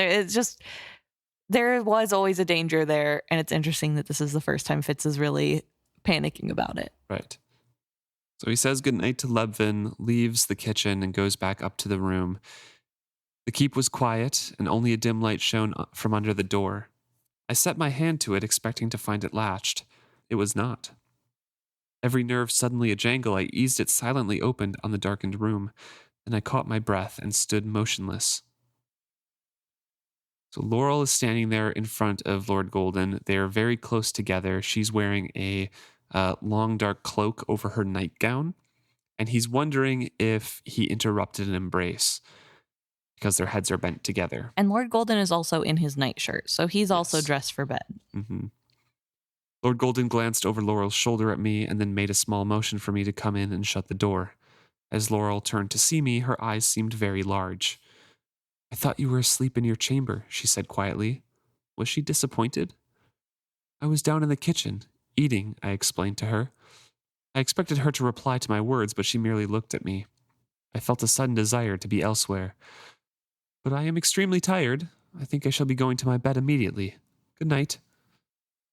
There was always a danger there, and it's interesting that this is the first time Fitz is really panicking about it. Right. So he says goodnight to Lebvin, leaves the kitchen, and goes back up to the room. The keep was quiet, and only a dim light shone from under the door. I set my hand to it, expecting to find it latched. It was not. Every nerve suddenly a jangle, I eased it silently open on the darkened room. Then I caught my breath and stood motionless. So Laurel is standing there in front of Lord Golden. They are very close together. She's wearing a long dark cloak over her nightgown, and he's wondering if he interrupted an embrace because their heads are bent together. And Lord Golden is also in his nightshirt, so he's also dressed for bed. Mm-hmm. Lord Golden glanced over Laurel's shoulder at me and then made a small motion for me to come in and shut the door. As Laurel turned to see me, her eyes seemed very large. "I thought you were asleep in your chamber," she said quietly. Was she disappointed? "I was down in the kitchen, eating," I explained to her. I expected her to reply to my words, but she merely looked at me. I felt a sudden desire to be elsewhere. "But I am extremely tired. I think I shall be going to my bed immediately. Good night."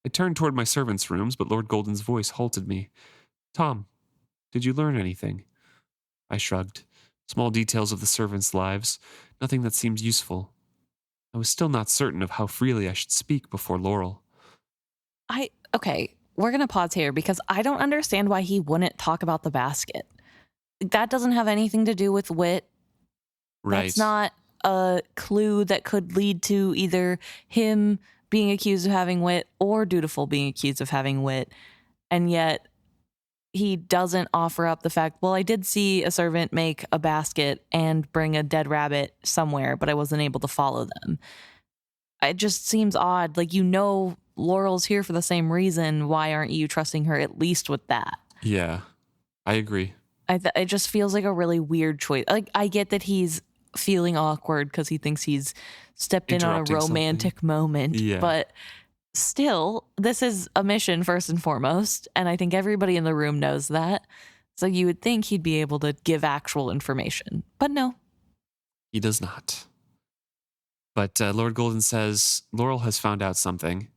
I turned toward my servants' rooms, but Lord Golden's voice halted me. "Tom, did you learn anything?" I shrugged. Small details of the servants' lives, nothing that seemed useful. I was still not certain of how freely I should speak before Laurel. Okay, we're going to pause here because I don't understand why he wouldn't talk about the basket. That doesn't have anything to do with wit. Right. That's not a clue that could lead to either him being accused of having wit or Dutiful being accused of having wit. And yet he doesn't offer up the fact, well, I did see a servant make a basket and bring a dead rabbit somewhere, but I wasn't able to follow them. It just seems odd. Like, Laurel's here for the same reason. Why aren't you trusting her at least with that? Yeah, I agree. It just feels like a really weird choice. Like, I get that he's feeling awkward because he thinks he's stepped in on a romantic moment, Yeah. but still, this is a mission first and foremost, and I think everybody in the room knows that. So you would think he'd be able to give actual information, but no. He does not. But Lord Golden says Laurel has found out something.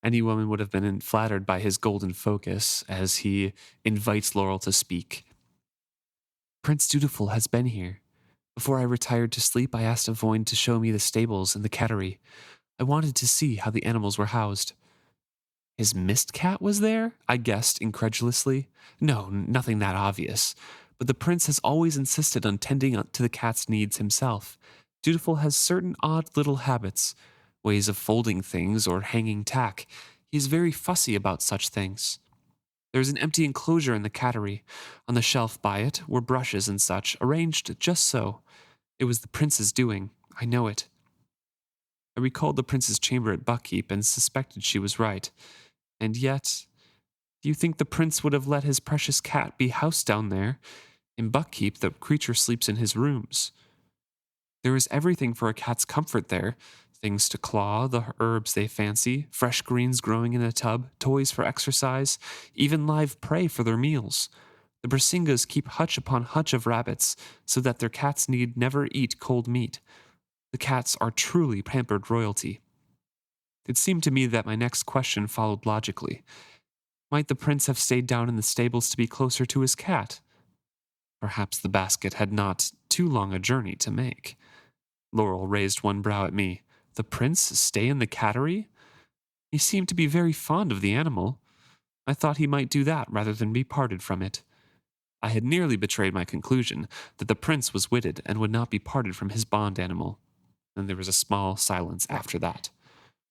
Any woman would have been flattered by his golden focus as he invites Laurel to speak. Prince Dutiful has been here. Before I retired to sleep, I asked Avoyne to show me the stables and the cattery. I wanted to see how the animals were housed. His mist cat was there? I guessed incredulously. No, nothing that obvious. But the prince has always insisted on tending to the cat's needs himself. Dutiful has certain odd little habits, ways of folding things or hanging tack. He is very fussy about such things. There is an empty enclosure in the cattery. On the shelf by it were brushes and such, arranged just so. It was the prince's doing. I know it. I recalled the prince's chamber at Buckkeep and suspected she was right. And yet, do you think the prince would have let his precious cat be housed down there? In Buckkeep, the creature sleeps in his rooms. There is everything for a cat's comfort there. Things to claw, the herbs they fancy, fresh greens growing in a tub, toys for exercise, even live prey for their meals. The Bresingas keep hutch upon hutch of rabbits, so that their cats need never eat cold meat. The cats are truly pampered royalty. It seemed to me that my next question followed logically. Might the prince have stayed down in the stables to be closer to his cat? Perhaps the basket had not too long a journey to make. Laurel raised one brow at me. The prince stay in the cattery? He seemed to be very fond of the animal. I thought he might do that rather than be parted from it. I had nearly betrayed my conclusion that the prince was witted and would not be parted from his bond animal. And there was a small silence after that.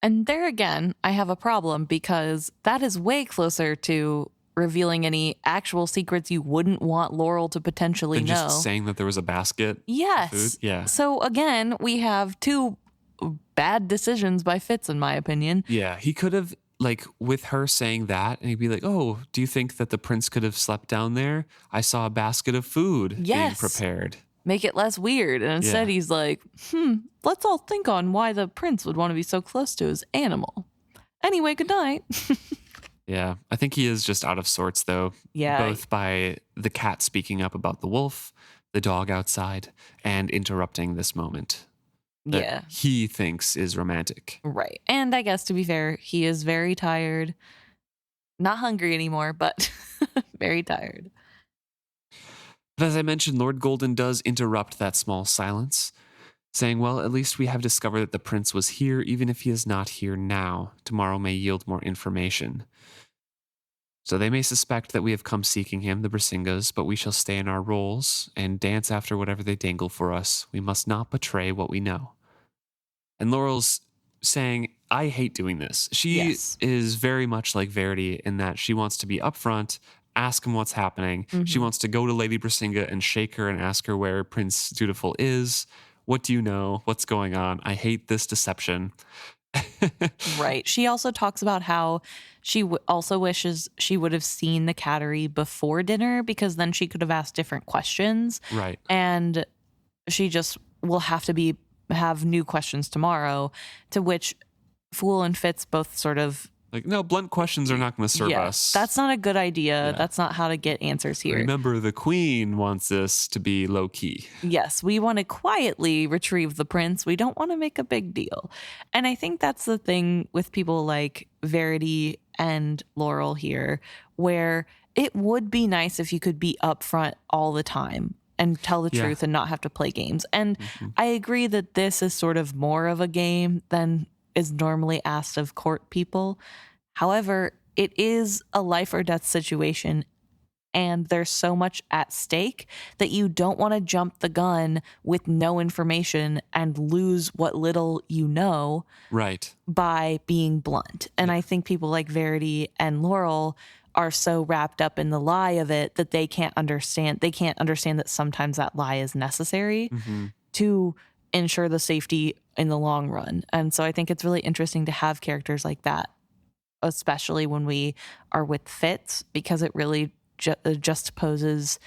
And there again, I have a problem because that is way closer to revealing any actual secrets you wouldn't want Laurel to potentially know. Just saying that there was a basket? Yes. Food? Yeah. So again, we have two bad decisions by Fitz, in my opinion. Yeah, he could have, with her saying that, and he'd be like, oh, do you think that the prince could have slept down there? I saw a basket of food being prepared. Make it less weird. And instead he's like, let's all think on why the prince would want to be so close to his animal. Anyway, good night. Yeah, I think he is just out of sorts, though. Yeah. Both by the cat speaking up about the wolf, the dog outside, and interrupting this moment that he thinks is romantic. Right. And I guess, to be fair, he is very tired. Not hungry anymore, but very tired. But as I mentioned, Lord Golden does interrupt that small silence, saying, well, at least we have discovered that the prince was here, even if he is not here now. Tomorrow may yield more information. So they may suspect that we have come seeking him, the Bresingas, but we shall stay in our roles and dance after whatever they dangle for us. We must not betray what we know. And Laurel's saying, I hate doing this. She is very much like Verity in that she wants to be upfront, ask him what's happening. Mm-hmm. She wants to go to Lady Bresinga and shake her and ask her where Prince Dutiful is. What do you know? What's going on? I hate this deception. Right. She also talks about how she also wishes she would have seen the cattery before dinner, because then she could have asked different questions. Right. And she just will have to have new questions tomorrow, to which Fool and Fitz both sort of no, blunt questions are not going to serve us. That's not a good idea. Yeah. That's not how to get answers here. Remember, the queen wants this to be low key. Yes, we want to quietly retrieve the prince. We don't want to make a big deal. And I think that's the thing with people like Verity and Laurel here, where it would be nice if you could be upfront all the time and tell the truth and not have to play games. And I agree that this is sort of more of a game than is normally asked of court people. However, it is a life or death situation, and there's so much at stake that you don't want to jump the gun with no information and lose what little you know by being blunt. And I think people like Verity and Laurel are so wrapped up in the lie of it that they can't understand that sometimes that lie is necessary Mm-hmm. to ensure the safety in the long run. And so I think it's really interesting to have characters like that, especially when we are with Fitz, because it really juxtaposes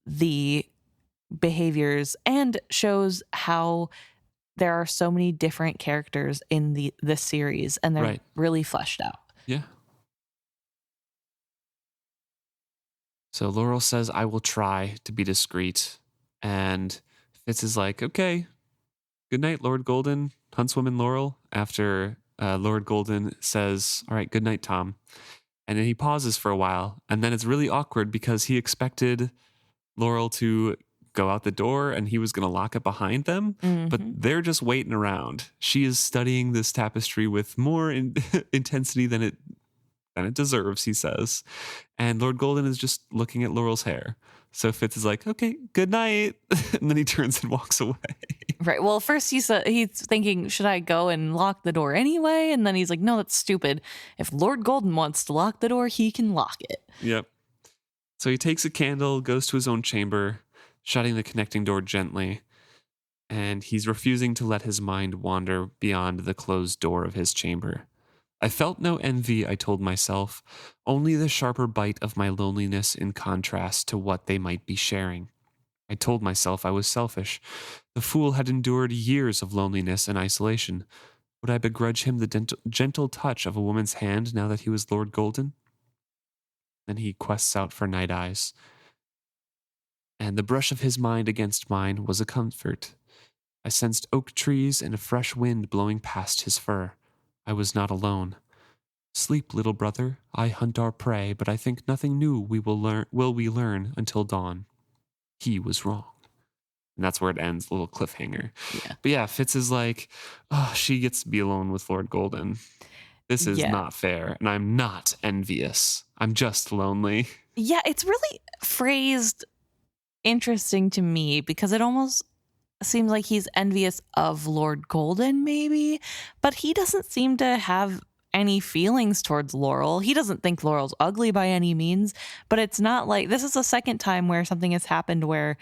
the behaviors and shows how there are so many different characters in this series, and they're Right. really fleshed out. Yeah. So Laurel says, I will try to be discreet. And Fitz is like, okay, good night, Lord Golden, huntswoman Laurel. After Lord Golden says, all right, good night, Tom. And then he pauses for a while. And then it's really awkward because he expected Laurel to go out the door and he was going to lock it behind them. But they're just waiting around. She is studying this tapestry with more intensity than it deserves, he says. And Lord Golden is just looking at Laurel's hair. So Fitz is like, okay, good night. And then he turns and walks away. Right. Well, first he's thinking, should I go and lock the door anyway? And then he's like, no, that's stupid. If Lord Golden wants to lock the door, he can lock it. Yep. So he takes a candle, goes to his own chamber, shutting the connecting door gently. And he's refusing to let his mind wander beyond the closed door of his chamber. I felt no envy, I told myself, only the sharper bite of my loneliness in contrast to what they might be sharing. I told myself I was selfish. The fool had endured years of loneliness and isolation. Would I begrudge him the gentle touch of a woman's hand now that he was Lord Golden? Then he quests out for Night Eyes. And the brush of his mind against mine was a comfort. I sensed oak trees and a fresh wind blowing past his fur. I was not alone. Sleep, little brother. I hunt our prey, but I think nothing new will we learn until dawn. He was wrong. And that's where it ends, a little cliffhanger. Yeah. But yeah, Fitz is like, oh, she gets to be alone with Lord Golden. This is not fair, and I'm not envious. I'm just lonely. Yeah, it's really phrased interesting to me because it almost seems like he's envious of Lord Golden, maybe, but he doesn't seem to have any feelings towards Laurel. He doesn't think Laurel's ugly by any means, but it's not like this is the second time where something has happened where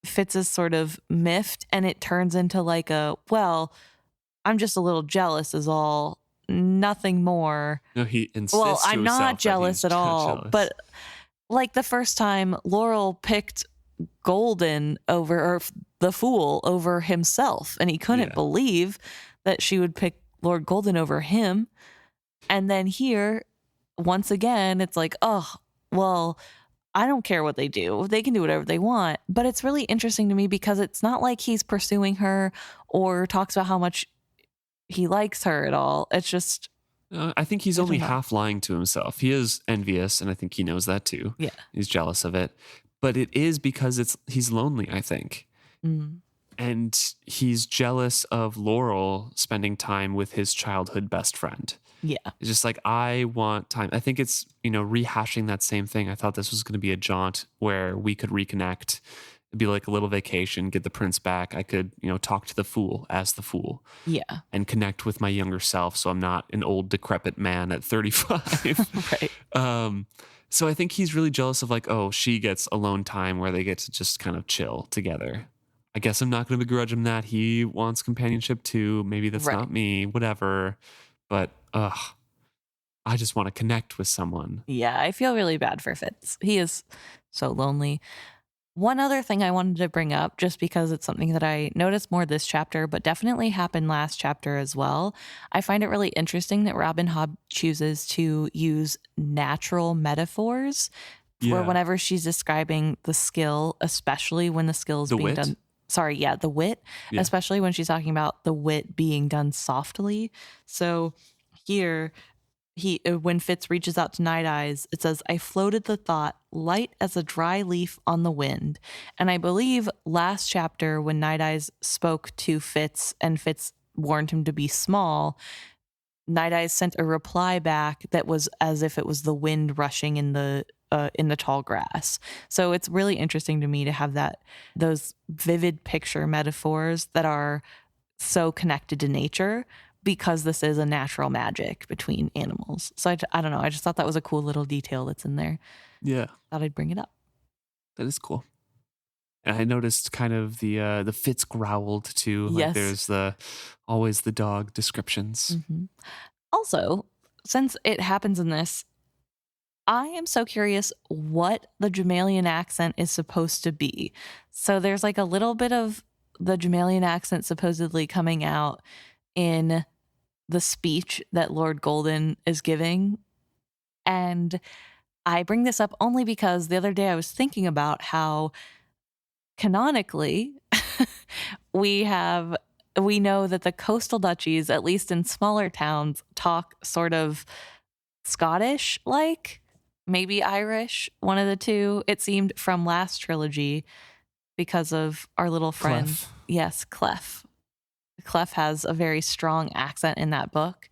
Fitz is sort of miffed and it turns into like well, I'm just a little jealous is all, nothing more. No, he insists well, I'm to not himself jealous at all, jealous. But like the first time Laurel picked Golden over, or the fool over himself, and he couldn't believe that she would pick Lord Golden over him. And then here, once again, it's like, oh, well, I don't care what they do. They can do whatever they want. But it's really interesting to me because it's not like he's pursuing her or talks about how much he likes her at all. It's just... I think he's only half lying to himself. He is envious, and I think he knows that too. Yeah. He's jealous of it. But it is because he's lonely, I think. Mm. And he's jealous of Laurel spending time with his childhood best friend. Yeah. It's just like, I want time. I think it's, rehashing that same thing. I thought this was going to be a jaunt where we could reconnect. It'd be like a little vacation, get the prince back. I could, talk to the fool as the fool. Yeah. And connect with my younger self so I'm not an old decrepit man at 35. Right. So I think he's really jealous of like, oh, she gets alone time where they get to just kind of chill together. I guess I'm not going to begrudge him that. He wants companionship too. Maybe that's not me, whatever. But, I just want to connect with someone. Yeah, I feel really bad for Fitz. He is so lonely. One other thing I wanted to bring up, just because it's something that I noticed more this chapter, but definitely happened last chapter as well. I find it really interesting that Robin Hobb chooses to use natural metaphors for whenever she's describing the skill, especially when the skill is being done. Sorry, the wit, especially when she's talking about the wit being done softly. So here, when Fitz reaches out to Night Eyes, it says, I floated the thought, light as a dry leaf on the wind. And I believe last chapter when Night Eyes spoke to Fitz and Fitz warned him to be small, Night Eyes sent a reply back that was as if it was the wind rushing in the tall grass. So it's really interesting to me to have those vivid picture metaphors that are so connected to nature, because this is a natural magic between animals. So I don't know. I just thought that was a cool little detail that's in there. Yeah, Thought I'd bring it up. that is cool. And I noticed kind of the Fitz growled too. Like Yes. there's always the dog descriptions. Mm-hmm. Also, since it happens in this, I am so curious what the Jamalian accent is supposed to be. So there's like a little bit of the Jamalian accent supposedly coming out in the speech that Lord Golden is giving. And I bring this up only because the other day I was thinking about how canonically we know that the coastal duchies, at least in smaller towns, talk sort of Scottish like, maybe Irish, one of the two. It seemed from last trilogy because of our little friend. Clef. Yes, Clef. Clef has a very strong accent in that book.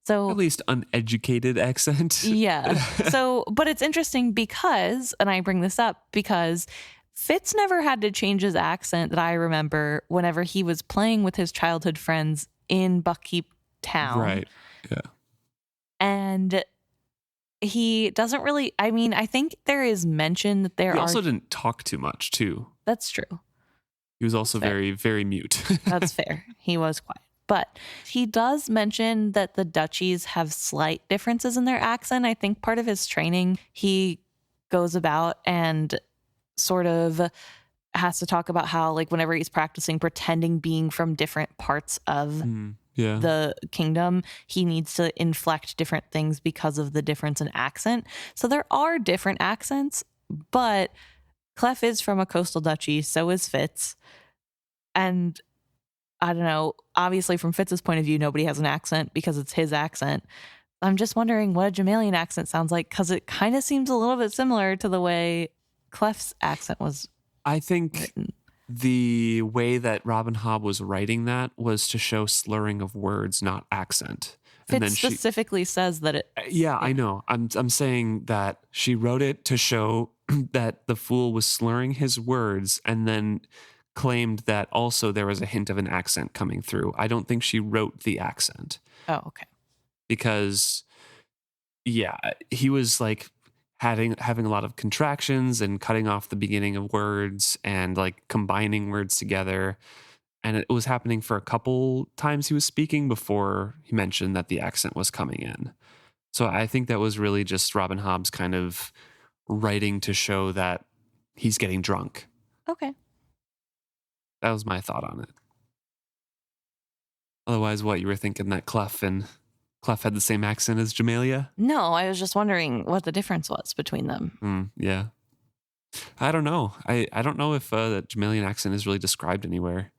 So At least uneducated accent. yeah. So, but it's interesting because, and I bring this up because Fitz never had to change his accent that I remember whenever he was playing with his childhood friends in Buckkeep Town. Right. Yeah. And he doesn't really, I mean, I think there is mention that there He are. also didn't talk too much too. That's true. He was also very, very mute. That's fair. He was quiet. But he does mention that the duchies have slight differences in their accent. I think part of his training, he goes about and sort of has to talk about how, like, whenever he's practicing pretending being from different parts of Yeah. the kingdom, he needs to inflect different things because of the difference in accent. So there are different accents, but Clef is from a coastal duchy, so is Fitz. And I don't know, obviously from Fitz's point of view, nobody has an accent because it's his accent. I'm just wondering what a Jamalian accent sounds like, because it kind of seems a little bit similar to the way Clef's accent was I think written. the way that Robin Hobb was writing that was to show slurring of words, not accent. And Fitz specifically says that it. Yeah, I know. I'm saying that she wrote it to show that the fool was slurring his words, and then claimed that also there was a hint of an accent coming through. I don't think she wrote the accent. Oh, okay. Because yeah, he was like having a lot of contractions and cutting off the beginning of words and like combining words together. And it was happening for a couple times he was speaking before he mentioned that the accent was coming in. So I think that was really just Robin Hobb's kind of writing to show that he's getting drunk. Okay. That was my thought on it. Otherwise, what, you were thinking that Clef had the same accent as Jamalia? No, I was just wondering what the difference was between them. Yeah. I don't know. I don't know if the Jamalian accent is really described anywhere.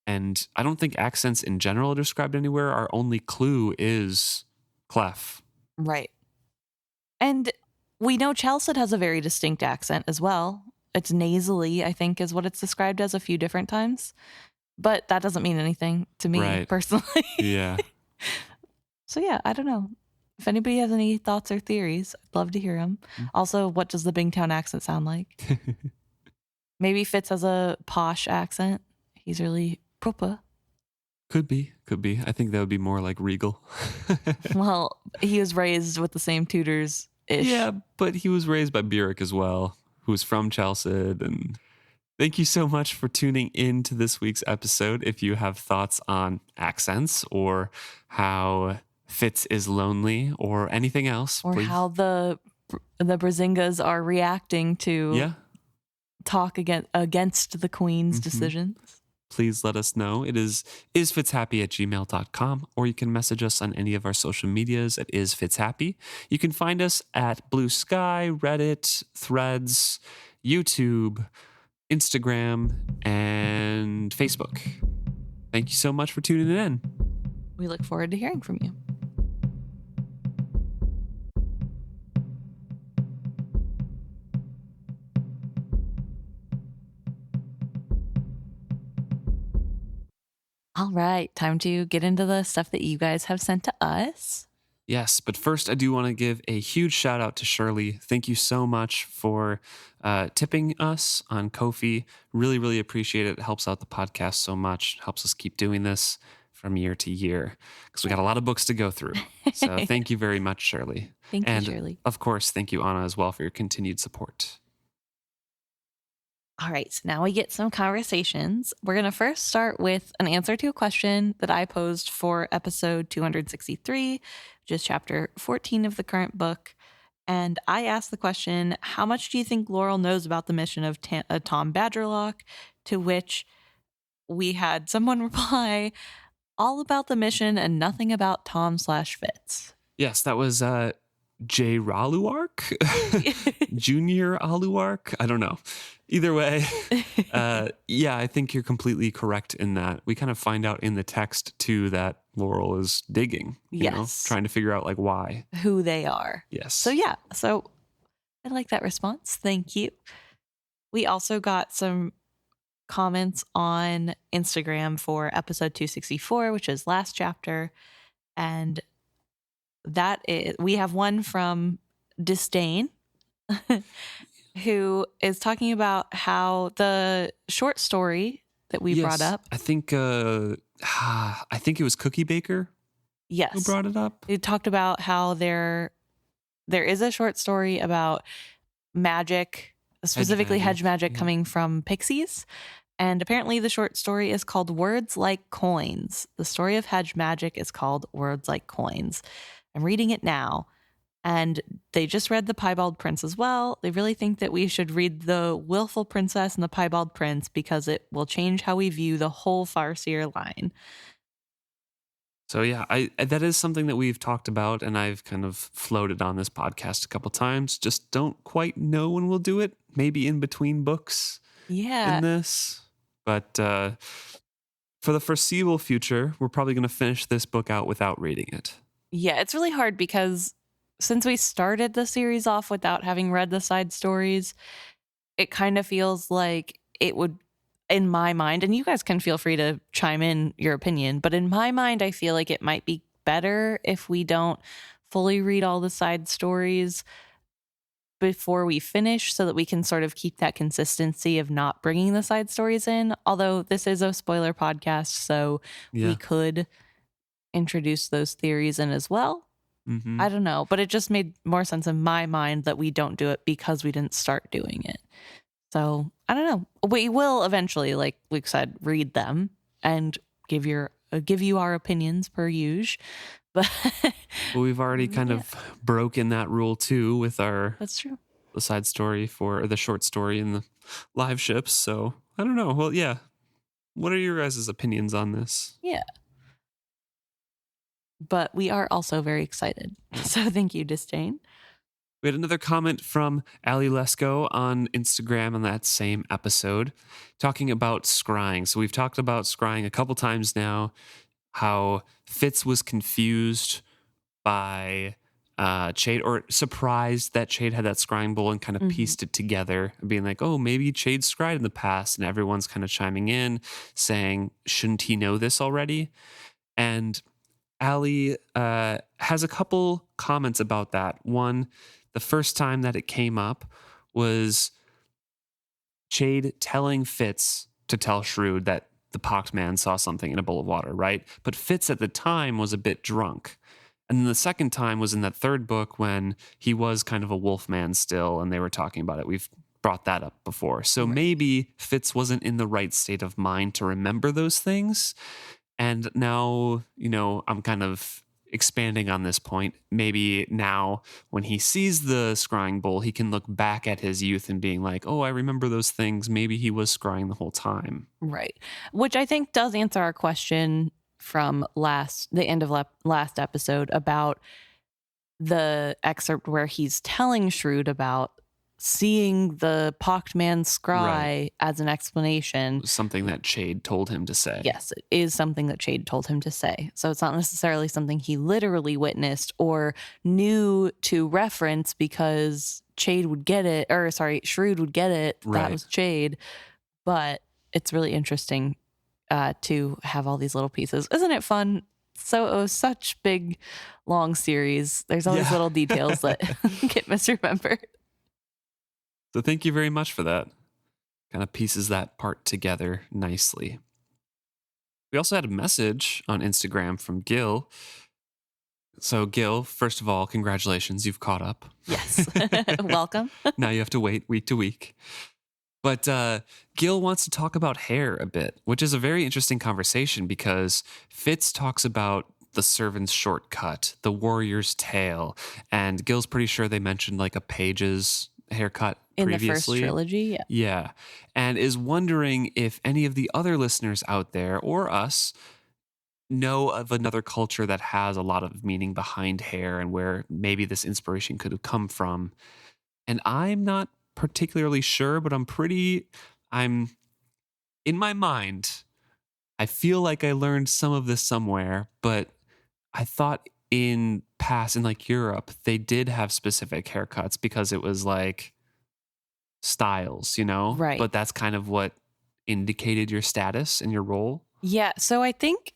And I don't think accents in general are described anywhere. Our only clue is Clef. Right. And we know Chalced has a very distinct accent as well. It's nasally, I think, is what it's described as a few different times. But that doesn't mean anything to me personally. Yeah. So yeah, I don't know. If anybody has any thoughts or theories, I'd love to hear them. Also, what does the Bingtown accent sound like? Maybe Fitz has a posh accent. He's really proper. Could be. I think that would be more like regal. Well, he was raised with the same tutors-ish. Yeah, but he was raised by Burek as well, who's from Chalced. And thank you so much for tuning in to this week's episode. If you have thoughts on accents or how Fitz is lonely or anything else, or please. how the Bresingas are reacting to talk against the Queen's decisions. Please let us know. It is isfitzhappy@gmail.com, or you can message us on any of our social medias at isfitzhappy. You can find us at Blue Sky, Reddit, Threads, YouTube, Instagram, and Facebook. Thank you so much for tuning in. We look forward to hearing from you. All right, time to get into the stuff that you guys have sent to us. Yes, but first I do want to give a huge shout out to Shirley. Thank you so much for tipping us on Ko-fi. Really, really appreciate it. It helps out the podcast so much. Helps us keep doing this. from year to year because we got a lot of books to go through. So thank you very much, Shirley. Thank you, And Shirley. of course, thank you, Anna, as well, for your continued support. All right, so now we get some conversations. We're going to first start with an answer to a question that I posed for episode 263, which is chapter 14 of the current book. And I asked the question, how much do you think Laurel knows about the mission of Tom Badgerlock? To which we had someone reply, all about the mission and nothing about Tom/Fitz. Yes, that was J. Raluark? Junior Aluark? I don't know. Either way, yeah, I think you're completely correct in that. We kind of find out in the text, too, that Laurel is digging, you know, trying to figure out, like, why. Who they are. Yes. So, yeah. So, I like that response. Thank you. We also got some comments on Instagram for episode 264, which is last chapter. And that is, we have one from Disdain, who is talking about how the short story that we brought up. I think it was Cookie Baker. Yes. Who brought it up? We talked about how there is a short story about magic, specifically hedge magic coming from pixies. And apparently the short story is called Words Like Coins. The story of hedge magic is called Words Like Coins. I'm reading it now. And they just read The Piebald Prince as well. They really think that we should read The Willful Princess and The Piebald Prince because it will change how we view the whole Farseer line. So yeah, that is something that we've talked about, and I've kind of floated on this podcast a couple times. Just don't quite know when we'll do it. Maybe in between books. Yeah. In this, but for the foreseeable future, we're probably going to finish this book out without reading it. Yeah, it's really hard because since we started the series off without having read the side stories, it kind of feels like it would, in my mind, and you guys can feel free to chime in your opinion, but in my mind, I feel like it might be better if we don't fully read all the side stories before we finish so that we can sort of keep that consistency of not bringing the side stories in. Although this is a spoiler podcast, so we could introduce those theories in as well. Mm-hmm. I don't know, but it just made more sense in my mind that we don't do it because we didn't start doing it. So I don't know. We will eventually, like Luke said, read them and give you our opinions per usual. But well, we've already kind of broken that rule too with our that's true. The side story for the short story in the live ships. So I don't know. Well, yeah. What are your guys' opinions on this? Yeah. But we are also very excited. So thank you, Disdain. We had another comment from Ali Lesko on Instagram on that same episode talking about scrying. So we've talked about scrying a couple times now, how Fitz was confused by Chade, or surprised that Chade had that scrying bowl and kind of pieced it together, being like, oh, maybe Chade scryed in the past. And everyone's kind of chiming in saying, shouldn't he know this already? And Ali has a couple comments about that. One, the first time that it came up was Chade telling Fitz to tell Shrewd that the pocked man saw something in a bowl of water, right? But Fitz at the time was a bit drunk. And then the second time was in that third book when he was kind of a wolf man still, and they were talking about it. We've brought that up before. So maybe Fitz wasn't in the right state of mind to remember those things. And now, you know, I'm kind of expanding on this point. Maybe now when he sees the scrying bowl, he can look back at his youth and being like, oh, I remember those things. Maybe he was scrying the whole time. Right. Which I think does answer our question from the end of last episode about the excerpt where he's telling Shrewd about seeing the pocked man scry as an explanation. Something that Chade told him to say. Yes, it is something that Chade told him to say. So it's not necessarily something he literally witnessed or knew to reference because Shrewd would get it. That was Chade. But it's really interesting to have all these little pieces. Isn't it fun? So it was such big, long series. There's all these little details that get misremembered. So thank you very much for that. Kind of pieces that part together nicely. We also had a message on Instagram from Gil. So, Gil, first of all, congratulations. You've caught up. Yes. Welcome. Now you have to wait week to week. But Gil wants to talk about hair a bit, which is a very interesting conversation because Fitz talks about the servant's shortcut, the warrior's tail, and Gil's pretty sure they mentioned like a page's haircut In previously. the first trilogy, yeah. Yeah. And is wondering if any of the other listeners out there or us know of another culture that has a lot of meaning behind hair and where maybe this inspiration could have come from. And I'm not particularly sure, but I'm in my mind, I feel like I learned some of this somewhere, but I thought in like Europe, they did have specific haircuts because it was like styles, you know? Right. But that's kind of what indicated your status and your role. Yeah. So I think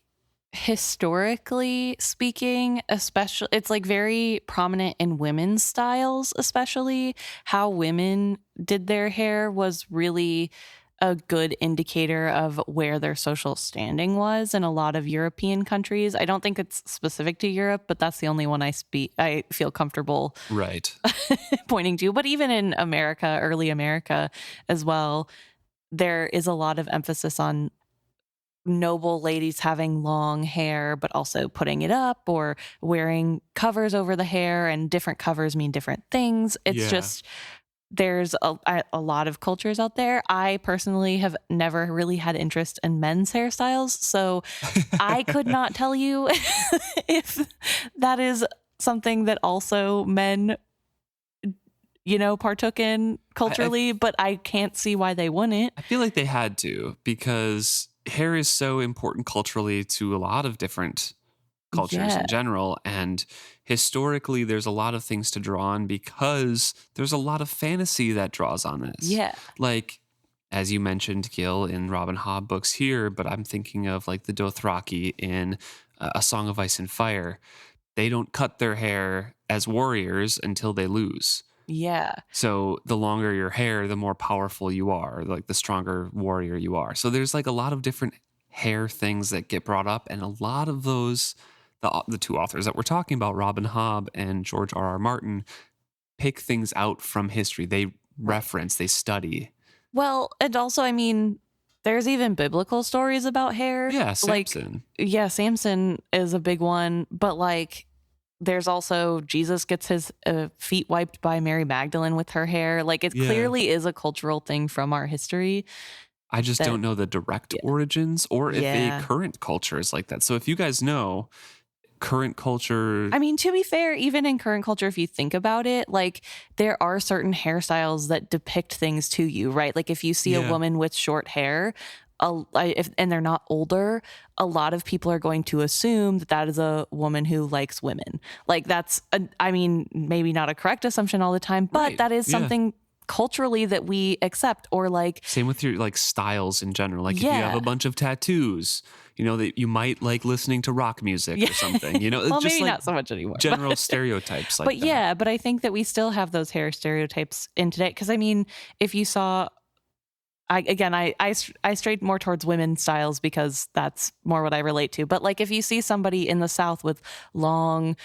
historically speaking, especially, it's like very prominent in women's styles, especially how women did their hair was really a good indicator of where their social standing was in a lot of European countries. I don't think it's specific to Europe, but that's the only one I feel comfortable Right. pointing to. But even in America, early America as well, there is a lot of emphasis on noble ladies having long hair, but also putting it up or wearing covers over the hair, and different covers mean different things. It's just, there's a lot of cultures out there. I personally have never really had interest in men's hairstyles, so I could not tell you if that is something that also men, partook in culturally, but I can't see why they wouldn't. I feel like they had to, because hair is so important culturally to a lot of different cultures in general. And historically, there's a lot of things to draw on because there's a lot of fantasy that draws on this. Yeah. Like, as you mentioned, Gil, in Robin Hobb books here, but I'm thinking of like the Dothraki in A Song of Ice and Fire. They don't cut their hair as warriors until they lose. Yeah. So the longer your hair, the more powerful you are, like the stronger warrior you are. So there's like a lot of different hair things that get brought up, and a lot of those, the two authors that we're talking about, Robin Hobb and George R.R. Martin, pick things out from history. They reference, they study. Well, and also, I mean, there's even biblical stories about hair. Yeah, Samson. Samson is a big one, but like, there's also Jesus gets his feet wiped by Mary Magdalene with her hair. Like, it clearly is a cultural thing from our history. I just don't know the direct origins, or if a current culture is like that. So if you guys know current culture. I mean, to be fair, even in current culture, if you think about it, like, there are certain hairstyles that depict things to you, right? Like, if you see a woman with short hair, and they're not older, a lot of people are going to assume that is a woman who likes women. Like, that's, maybe not a correct assumption all the time, but that is something culturally that we accept. Or like, same with your like styles in general. Like if you have a bunch of tattoos, that you might like listening to rock music or something, well, just maybe like not so much anymore. General stereotypes like that. But I think that we still have those hair stereotypes in today. Because I mean, if you saw, I strayed more towards women's styles because that's more what I relate to. But like, if you see somebody in the South with long,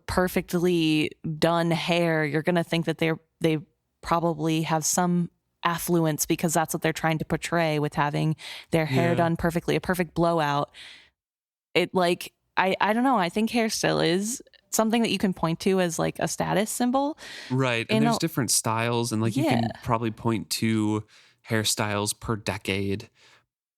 perfectly done hair, you're going to think that they probably have some affluence because that's what they're trying to portray with having their hair done perfectly, a perfect blowout. It like, I don't know. I think hair still is something that you can point to as like a status symbol. Right. And there's different styles, and like you can probably point to hairstyles per decade,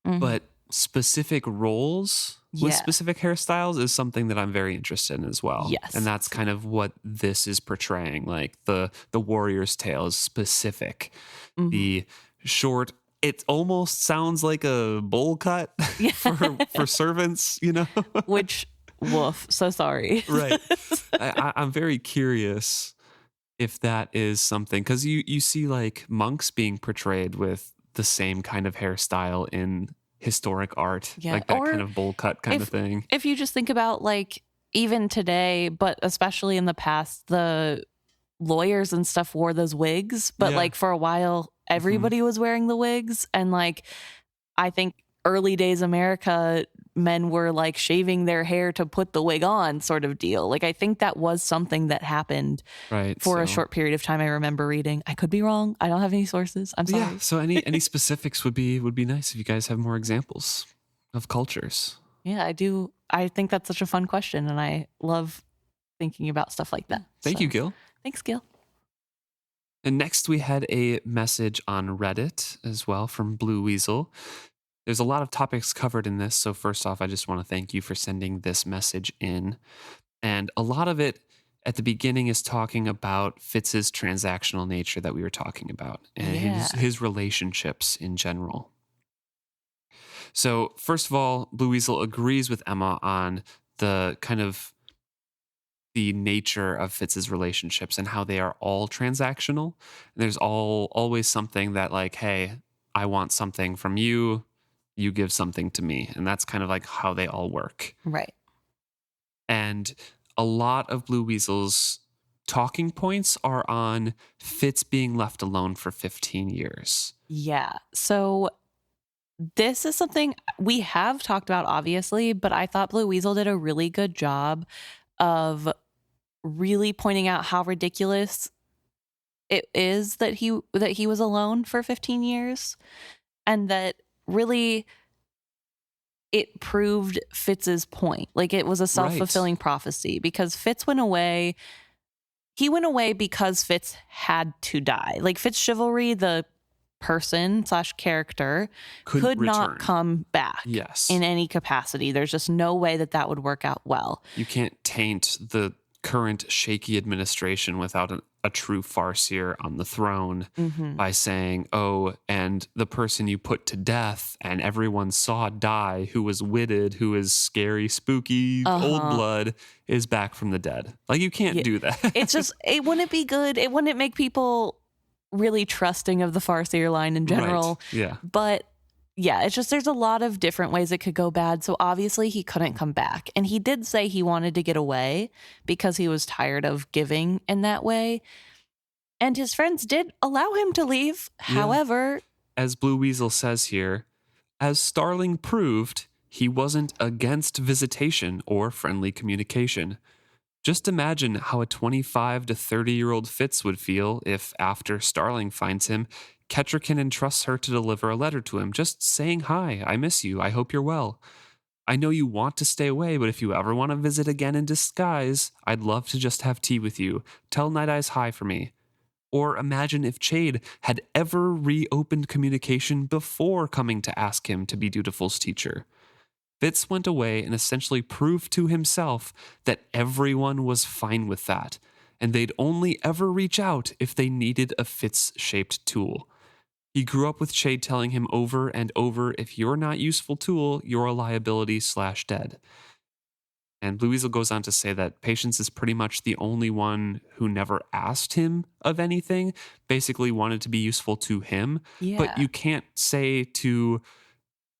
but specific roles with specific hairstyles is something that I'm very interested in as well. Yes. And that's kind of what this is portraying. Like the warrior's tale is specific. The short, it almost sounds like a bowl cut for servants, Which, woof, so sorry. Right. I'm very curious if that is something, because you see like monks being portrayed with the same kind of hairstyle in historic art, like that kind of bowl cut kind of thing. If you just think about like even today, but especially in the past, the lawyers and stuff wore those wigs, but like for a while everybody was wearing the wigs, and like I think early days America men were like shaving their hair to put the wig on sort of deal. Like, I think that was something that happened Right. for a So, short period of time. I remember reading. I could be wrong. I don't have any sources. I'm yeah. sorry. So any specifics would be nice if you guys have more examples of cultures. Yeah, I do. I think that's such a fun question, and I love thinking about stuff like that. Thank you, Gil. Thanks, Gil. And next we had a message on Reddit as well from Blue Weasel. There's a lot of topics covered in this. So first off, I just want to thank you for sending this message in. And a lot of it at the beginning is talking about Fitz's transactional nature that we were talking about and his relationships in general. So first of all, Blue Weasel agrees with Emma on the kind of the nature of Fitz's relationships and how they are all transactional. There's always something that like, hey, I want something from you, you give something to me. And that's kind of like how they all work. Right. And a lot of Blue Weasel's talking points are on Fitz being left alone for 15 years. Yeah. So this is something we have talked about, obviously, but I thought Blue Weasel did a really good job of really pointing out how ridiculous it is that he was alone for 15 years, and that really it proved Fitz's point. Like, it was a self-fulfilling prophecy, because Fitz went away. He went away because Fitz had to die. Like, Fitz Chivalry, the person / character, could not come back in any capacity. There's just no way that would work out well. You can't taint the current shaky administration without a true farseer on the throne by saying, oh, and the person you put to death and everyone saw die, who was witted, who is scary, spooky, old blood, is back from the dead. Like, you can't do that. It's just, it wouldn't be good. It wouldn't make people really trusting of the farseer line in general. Right. Yeah. But yeah, it's just, there's a lot of different ways it could go bad. So obviously he couldn't come back. And he did say he wanted to get away because he was tired of giving in that way. And his friends did allow him to leave. Yeah. However, as Blue Weasel says here, as Starling proved, he wasn't against visitation or friendly communication. Just imagine how a 25 to 30-year-old Fitz would feel if, after Starling finds him, Kettricken entrusts her to deliver a letter to him, just saying, hi, I miss you, I hope you're well. I know you want to stay away, but if you ever want to visit again in disguise, I'd love to just have tea with you. Tell Night Eyes hi for me. Or imagine if Chade had ever reopened communication before coming to ask him to be Dutiful's teacher. Fitz went away and essentially proved to himself that everyone was fine with that, and they'd only ever reach out if they needed a Fitz-shaped tool. He grew up with Chade telling him over and over, if you're not useful tool, you're a liability / dead. And Blue Weasel goes on to say that Patience is pretty much the only one who never asked him of anything, basically wanted to be useful to him. Yeah. But you can't say to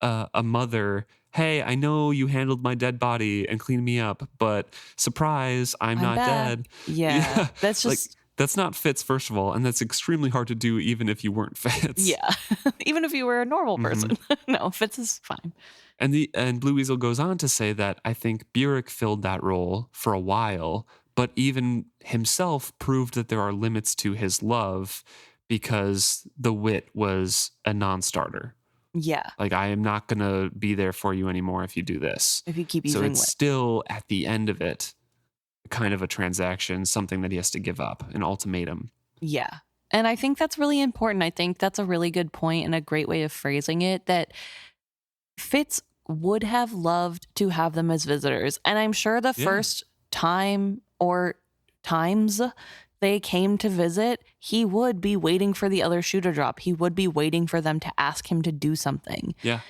a mother, hey, I know you handled my dead body and cleaned me up, but surprise, I'm not back. Dead. Yeah. That's just... like, that's not Fitz, first of all, and that's extremely hard to do even if you weren't Fitz. Yeah. Even if you were a normal person. No, Fitz is fine. And Blue Weasel goes on to say that I think Burek filled that role for a while, but even himself proved that there are limits to his love because the wit was a non-starter. Yeah. Like, I am not going to be there for you anymore if you do this. If you keep using wit. So it's still, at the end of it, kind of a transaction, something that he has to give up, an ultimatum. Yeah. And I think that's really important. I think that's a really good point and a great way of phrasing it, that Fitz would have loved to have them as visitors. And I'm sure the first time or times they came to visit, he would be waiting for the other shoe to drop. He would be waiting for them to ask him to do something. Yeah.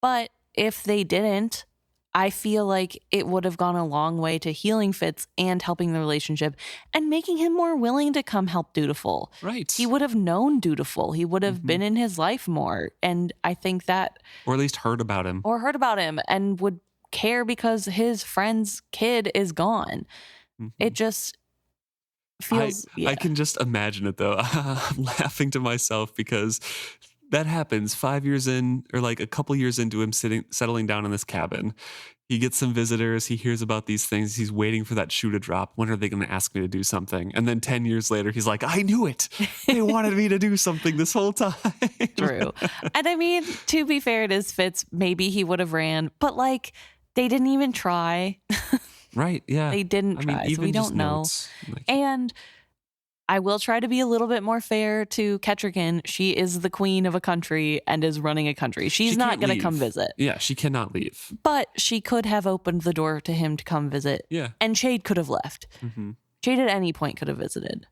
But if they didn't, I feel like it would have gone a long way to healing Fitz and helping the relationship and making him more willing to come help Dutiful. Right. He would have known Dutiful. He would have been in his life more. And I think that... Or at least heard about him. And would care because his friend's kid is gone. It just feels... I can just imagine it, though. I'm laughing to myself because That happens 5 years in, or like a couple years into him settling down in this cabin. He gets some visitors. He hears about these things. He's waiting for that shoe to drop. When are they going to ask me to do something? And then 10 years later, he's like, I knew it. They wanted me to do something this whole time. True. And I mean, to be fair, it is Fitz. Maybe he would have ran, but like they didn't even try. Right. Yeah. They didn't try. So we don't know. Notes, like, And I will try to be a little bit more fair to Kettrigan. She is the queen of a country and is running a country. She's not going to come visit. Yeah, she cannot leave. But she could have opened the door to him to come visit. Yeah. And Chade could have left. Mm-hmm. Chade at any point could have visited.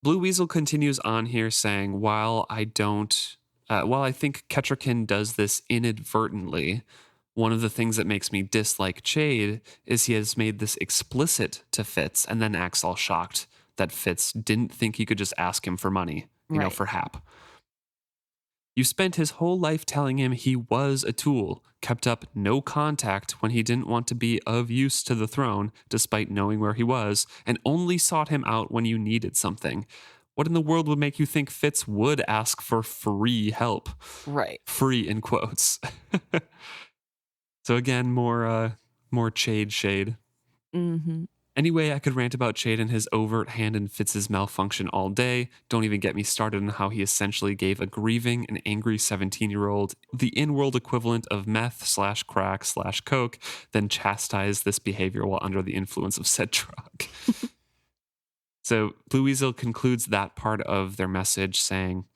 Blue Weasel continues on here saying, while I think Kettrigan does this inadvertently, one of the things that makes me dislike Chade is he has made this explicit to Fitz and then acts all shocked that Fitz didn't think he could just ask him for money, for Hap. You spent his whole life telling him he was a tool, kept up no contact when he didn't want to be of use to the throne, despite knowing where he was, and only sought him out when you needed something. What in the world would make you think Fitz would ask for free help? Right. Free in quotes. So again, more Chade shade. Mm-hmm. Anyway, I could rant about Chade and his overt hand in Fitz's malfunction all day. Don't even get me started on how he essentially gave a grieving and angry 17-year-old the in-world equivalent of meth/crack/coke, then chastised this behavior while under the influence of said drug. So Blue Weasel concludes that part of their message saying,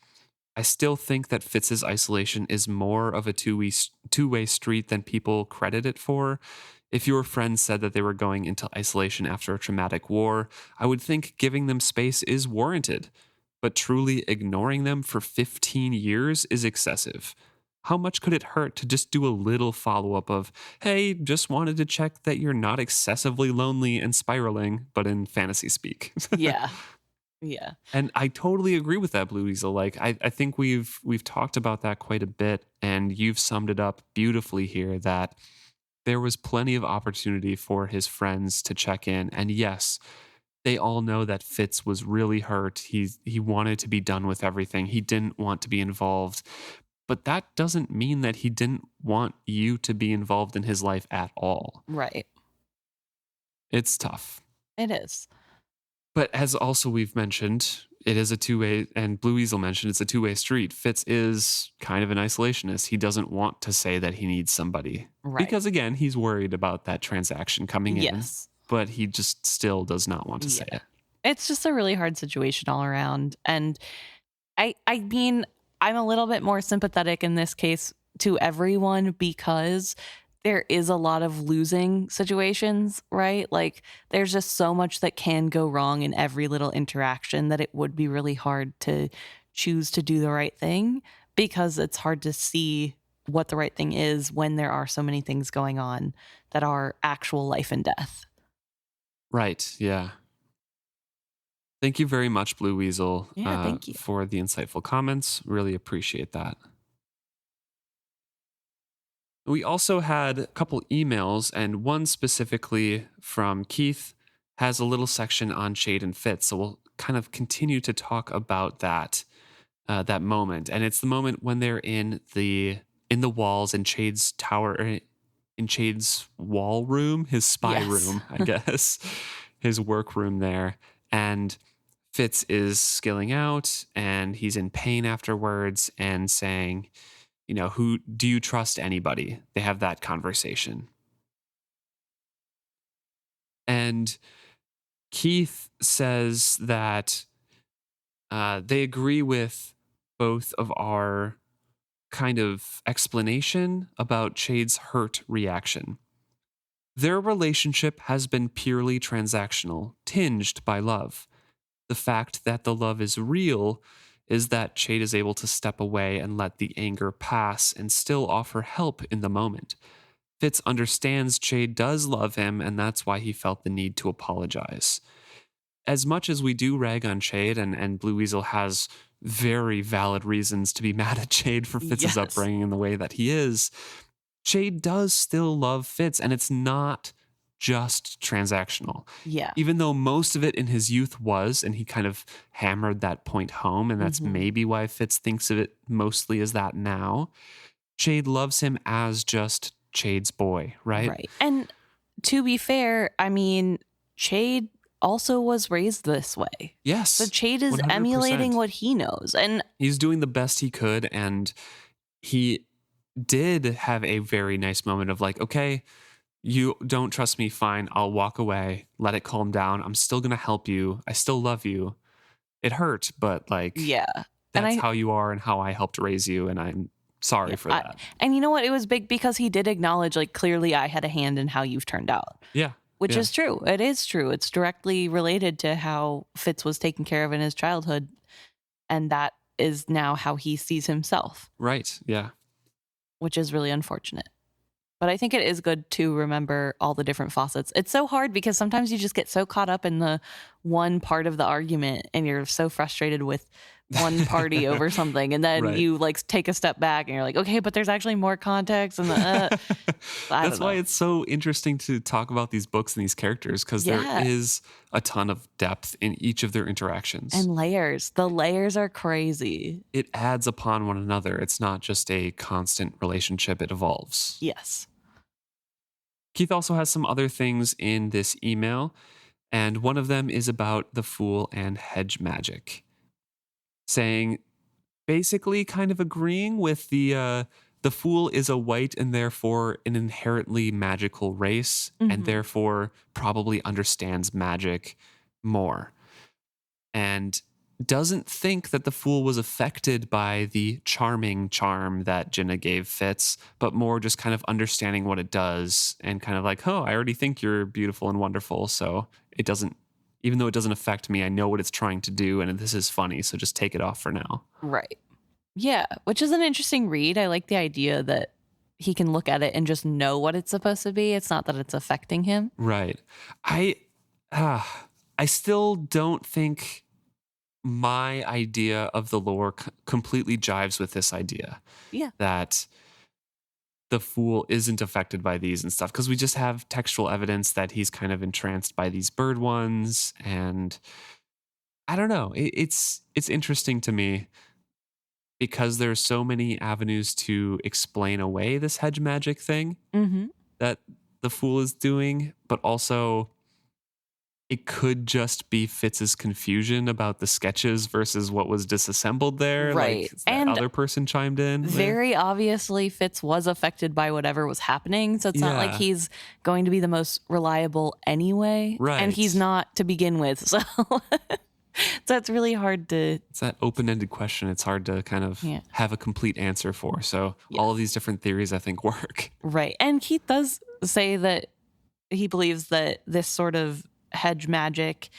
I still think that Fitz's isolation is more of a two-way street than people credit it for. If your friends said that they were going into isolation after a traumatic war, I would think giving them space is warranted. But truly ignoring them for 15 years is excessive. How much could it hurt to just do a little follow-up of, hey, just wanted to check that you're not excessively lonely and spiraling, but in fantasy speak. Yeah. Yeah. And I totally agree with that, Blue Weasel. Like, I think we've talked about that quite a bit, and you've summed it up beautifully here that there was plenty of opportunity for his friends to check in. And yes, they all know that Fitz was really hurt. He wanted to be done with everything. He didn't want to be involved. But that doesn't mean that he didn't want you to be involved in his life at all. Right. It's tough. It is. But as also we've mentioned, it is a two-way, and Blue Weasel mentioned it's a two-way street. Fitz is kind of an isolationist. He doesn't want to say that he needs somebody. Right. Because again, he's worried about that transaction coming in. Yes. But he just still does not want to say it. It's just a really hard situation all around. And I mean, I'm a little bit more sympathetic in this case to everyone because there is a lot of losing situations, right? Like there's just so much that can go wrong in every little interaction that it would be really hard to choose to do the right thing because it's hard to see what the right thing is when there are so many things going on that are actual life and death. Right. Yeah. Thank you very much, Blue Weasel, thank you. for the insightful comments. Really appreciate that. We also had a couple emails, and one specifically from Keith has a little section on Chade and Fitz. So we'll kind of continue to talk about that moment. And it's the moment when they're in the walls in Chade's tower, in Chade's wall room, his spy room, I guess, his work room there. And Fitz is skilling out, and he's in pain afterwards and saying, you know, who do you trust anybody? They have that conversation. And Keith says that they agree with both of our kind of explanation about Chade's hurt reaction. Their relationship has been purely transactional, tinged by love. The fact that the love is real is that Chade is able to step away and let the anger pass and still offer help in the moment. Fitz understands Chade does love him, and that's why he felt the need to apologize. As much as we do rag on Chade, and Blue Weasel has very valid reasons to be mad at Chade for Fitz's upbringing in the way that he is, Chade does still love Fitz, and it's not just transactional. Yeah. Even though most of it in his youth was, and he kind of hammered that point home, and that's Mhm. maybe why Fitz thinks of it mostly as that now. Chade loves him as just Chade's boy, right? Right. And to be fair, I mean, Chade also was raised this way. So Yes, Chade is 100%. emulating what he knows. And He's doing the best he could, and he did have a very nice moment of like, okay, you don't trust me, fine, I'll walk away, let it calm down. I'm still going to help you. I still love you. It hurt, but like, yeah. And that's I how you are and how I helped raise you, and I'm sorry yeah, for that. and you know what? It was big because he did acknowledge, like, clearly I had a hand in how you've turned out, Yeah. which Yeah. is true. It is true. It's directly related to how Fitz was taken care of in his childhood. And that is now how he sees himself, Right. Yeah. which is really unfortunate. But I think it is good to remember all the different facets. It's so hard because sometimes you just get so caught up in the one part of the argument and you're so frustrated with one party over something. And then Right. you like take a step back and you're like, okay, but there's actually more context. And I That's don't why know. it's so interesting to talk about these books and these characters, because there Yeah. is a ton of depth in each of their interactions. And layers. The layers are crazy. It adds upon one another. It's not just a constant relationship, it evolves. Yes. Keith also has some other things in this email, and one of them is about the Fool and hedge magic, saying basically kind of agreeing with the Fool is a white and therefore an inherently magical race, and Mhm. therefore probably understands magic more, and doesn't think that the Fool was affected by the charming charm that Jenna gave Fitz, but more just kind of understanding what it does and kind of like, oh, I already think you're beautiful and wonderful, so it doesn't, even though it doesn't affect me, I know what it's trying to do, and this is funny, so just take it off for now. Right. Yeah, which is an interesting read. I like the idea that he can look at it and just know what it's supposed to be. It's not that it's affecting him. Right. I I still don't think my idea of the lore completely jives with this idea Yeah. that the Fool isn't affected by these and stuff, because we just have textual evidence that he's kind of entranced by these bird ones, and I don't know. It's interesting to me because there's so many avenues to explain away this hedge magic thing Mm-hmm. that the Fool is doing, but also it could just be Fitz's confusion about the sketches versus what was disassembled there. Right. Like that And other person chimed in. with. very obviously, Fitz was affected by whatever was happening. So it's not like Yeah. he's going to be the most reliable anyway. Right. And he's not to begin with. So, so it's really hard to. It's that open-ended question. It's hard to kind of Yeah. have a complete answer for. So all of these different theories, I think, work. Right. And Keith does say that he believes that this sort of hedge magic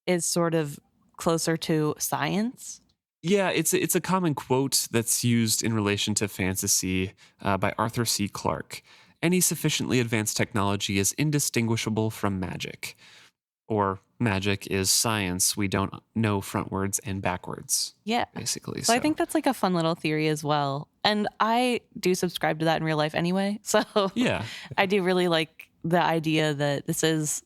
is sort of closer to science. Yeah, it's a common quote that's used in relation to fantasy by Arthur C. Clarke. Any sufficiently advanced technology is indistinguishable from magic. Or magic is science. We don't know frontwards and backwards. Yeah. Basically. So I think that's like a fun little theory as well. And I do subscribe to that in real life anyway. So yeah. I do really like the idea that this is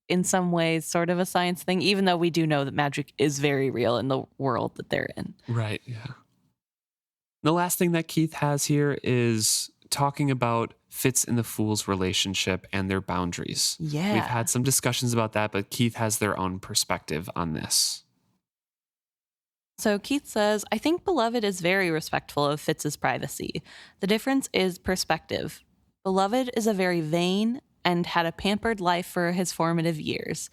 in some ways sort of a science thing, even though we do know that magic is very real in the world that they're in. Right. Yeah. The last thing that Keith has here is talking about Fitz and the Fool's relationship and their boundaries. Yeah. We've had some discussions about that, but Keith has their own perspective on this. So Keith says, I think Beloved is very respectful of Fitz's privacy. The difference is perspective. Beloved is a very vain and had a pampered life for his formative years.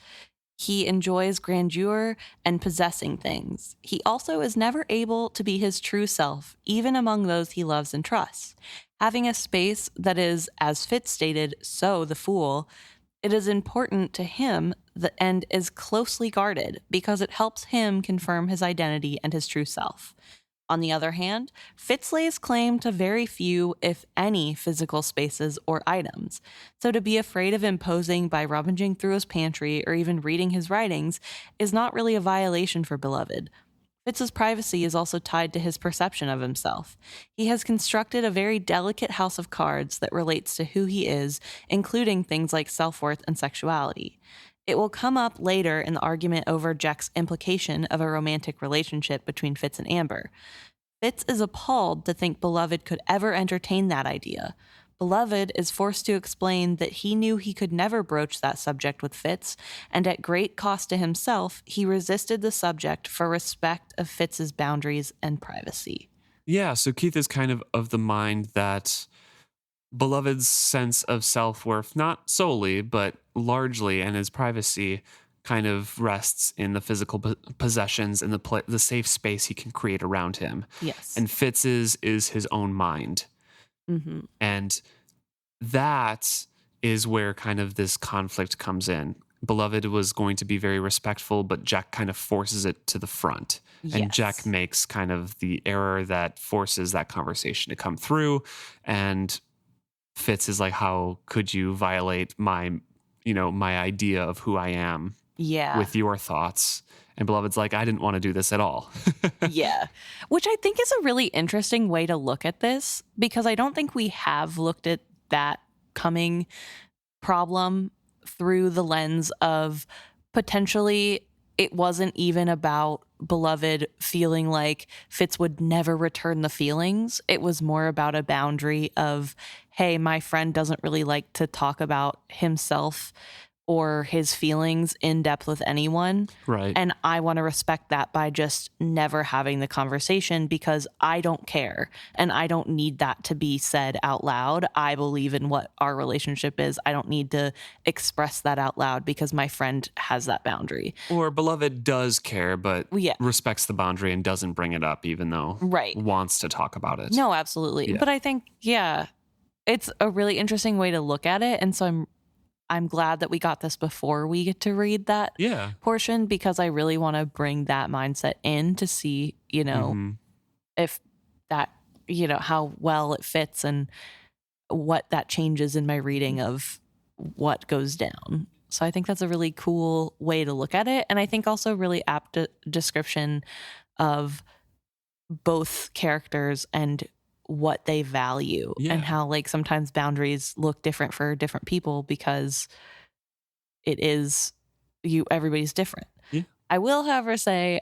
He enjoys grandeur and possessing things. He also is never able to be his true self, even among those he loves and trusts. Having a space that is, as Fitz stated, so the Fool, it is important to him and is closely guarded because it helps him confirm his identity and his true self. On the other hand, Fitz lays claim to very few, if any, physical spaces or items, so to be afraid of imposing by rummaging through his pantry or even reading his writings is not really a violation for Beloved. Fitz's privacy is also tied to his perception of himself. He has constructed a very delicate house of cards that relates to who he is, including things like self-worth and sexuality. It will come up later in the argument over Jack's implication of a romantic relationship between Fitz and Amber. Fitz is appalled to think Beloved could ever entertain that idea. Beloved is forced to explain that he knew he could never broach that subject with Fitz, and at great cost to himself, he resisted the subject for respect of Fitz's boundaries and privacy. Yeah, so Keith is kind of the mind that Beloved's sense of self-worth, not solely, but largely, and his privacy kind of rests in the physical possessions and the safe space he can create around him. Yes. And Fitz's is his own mind. Mm-hmm. And that is where kind of this conflict comes in. Beloved was going to be very respectful, but Jack kind of forces it to the front. Yes. And Jack makes kind of the error that forces that conversation to come through. And Fitz is like, how could you violate my idea of who I am with your thoughts? And Beloved's like, I didn't want to do this at all. Yeah. Which I think is a really interesting way to look at this, because I don't think we have looked at that coming problem through the lens of potentially it wasn't even about Beloved feeling like Fitz would never return the feelings. It was more about a boundary of, hey, my friend doesn't really like to talk about himself or his feelings in depth with anyone. Right. And I want to respect that by just never having the conversation, because I don't care and I don't need that to be said out loud. I believe in what our relationship is. I don't need to express that out loud because my friend has that boundary. Or Beloved does care, but Yeah. respects the boundary and doesn't bring it up, even though wants to talk about it. No, absolutely. Yeah. But I think, it's a really interesting way to look at it. And so I'm glad that we got this before we get to read that portion, because I really want to bring that mindset in to see, if that, how well it fits and what that changes in my reading of what goes down. So I think that's a really cool way to look at it. And I think also really apt description of both characters and what they value and how like sometimes boundaries look different for different people because it is everybody's different. Yeah. I will, however, say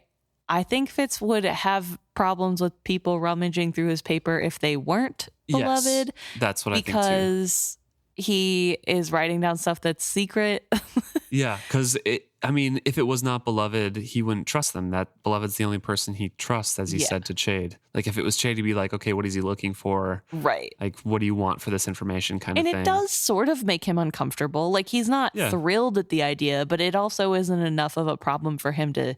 I think Fitz would have problems with people rummaging through his paper if they weren't Beloved. Yes, that's what I think too. Because he is writing down stuff that's secret. Yeah, because if it was not Beloved, he wouldn't trust them. That Beloved's the only person he trusts, as he said to Chade. Like, if it was Chade, he'd be like, okay, what is he looking for? Right. Like, what do you want for this information kind of thing? And it does sort of make him uncomfortable. Like, he's not thrilled at the idea, but it also isn't enough of a problem for him to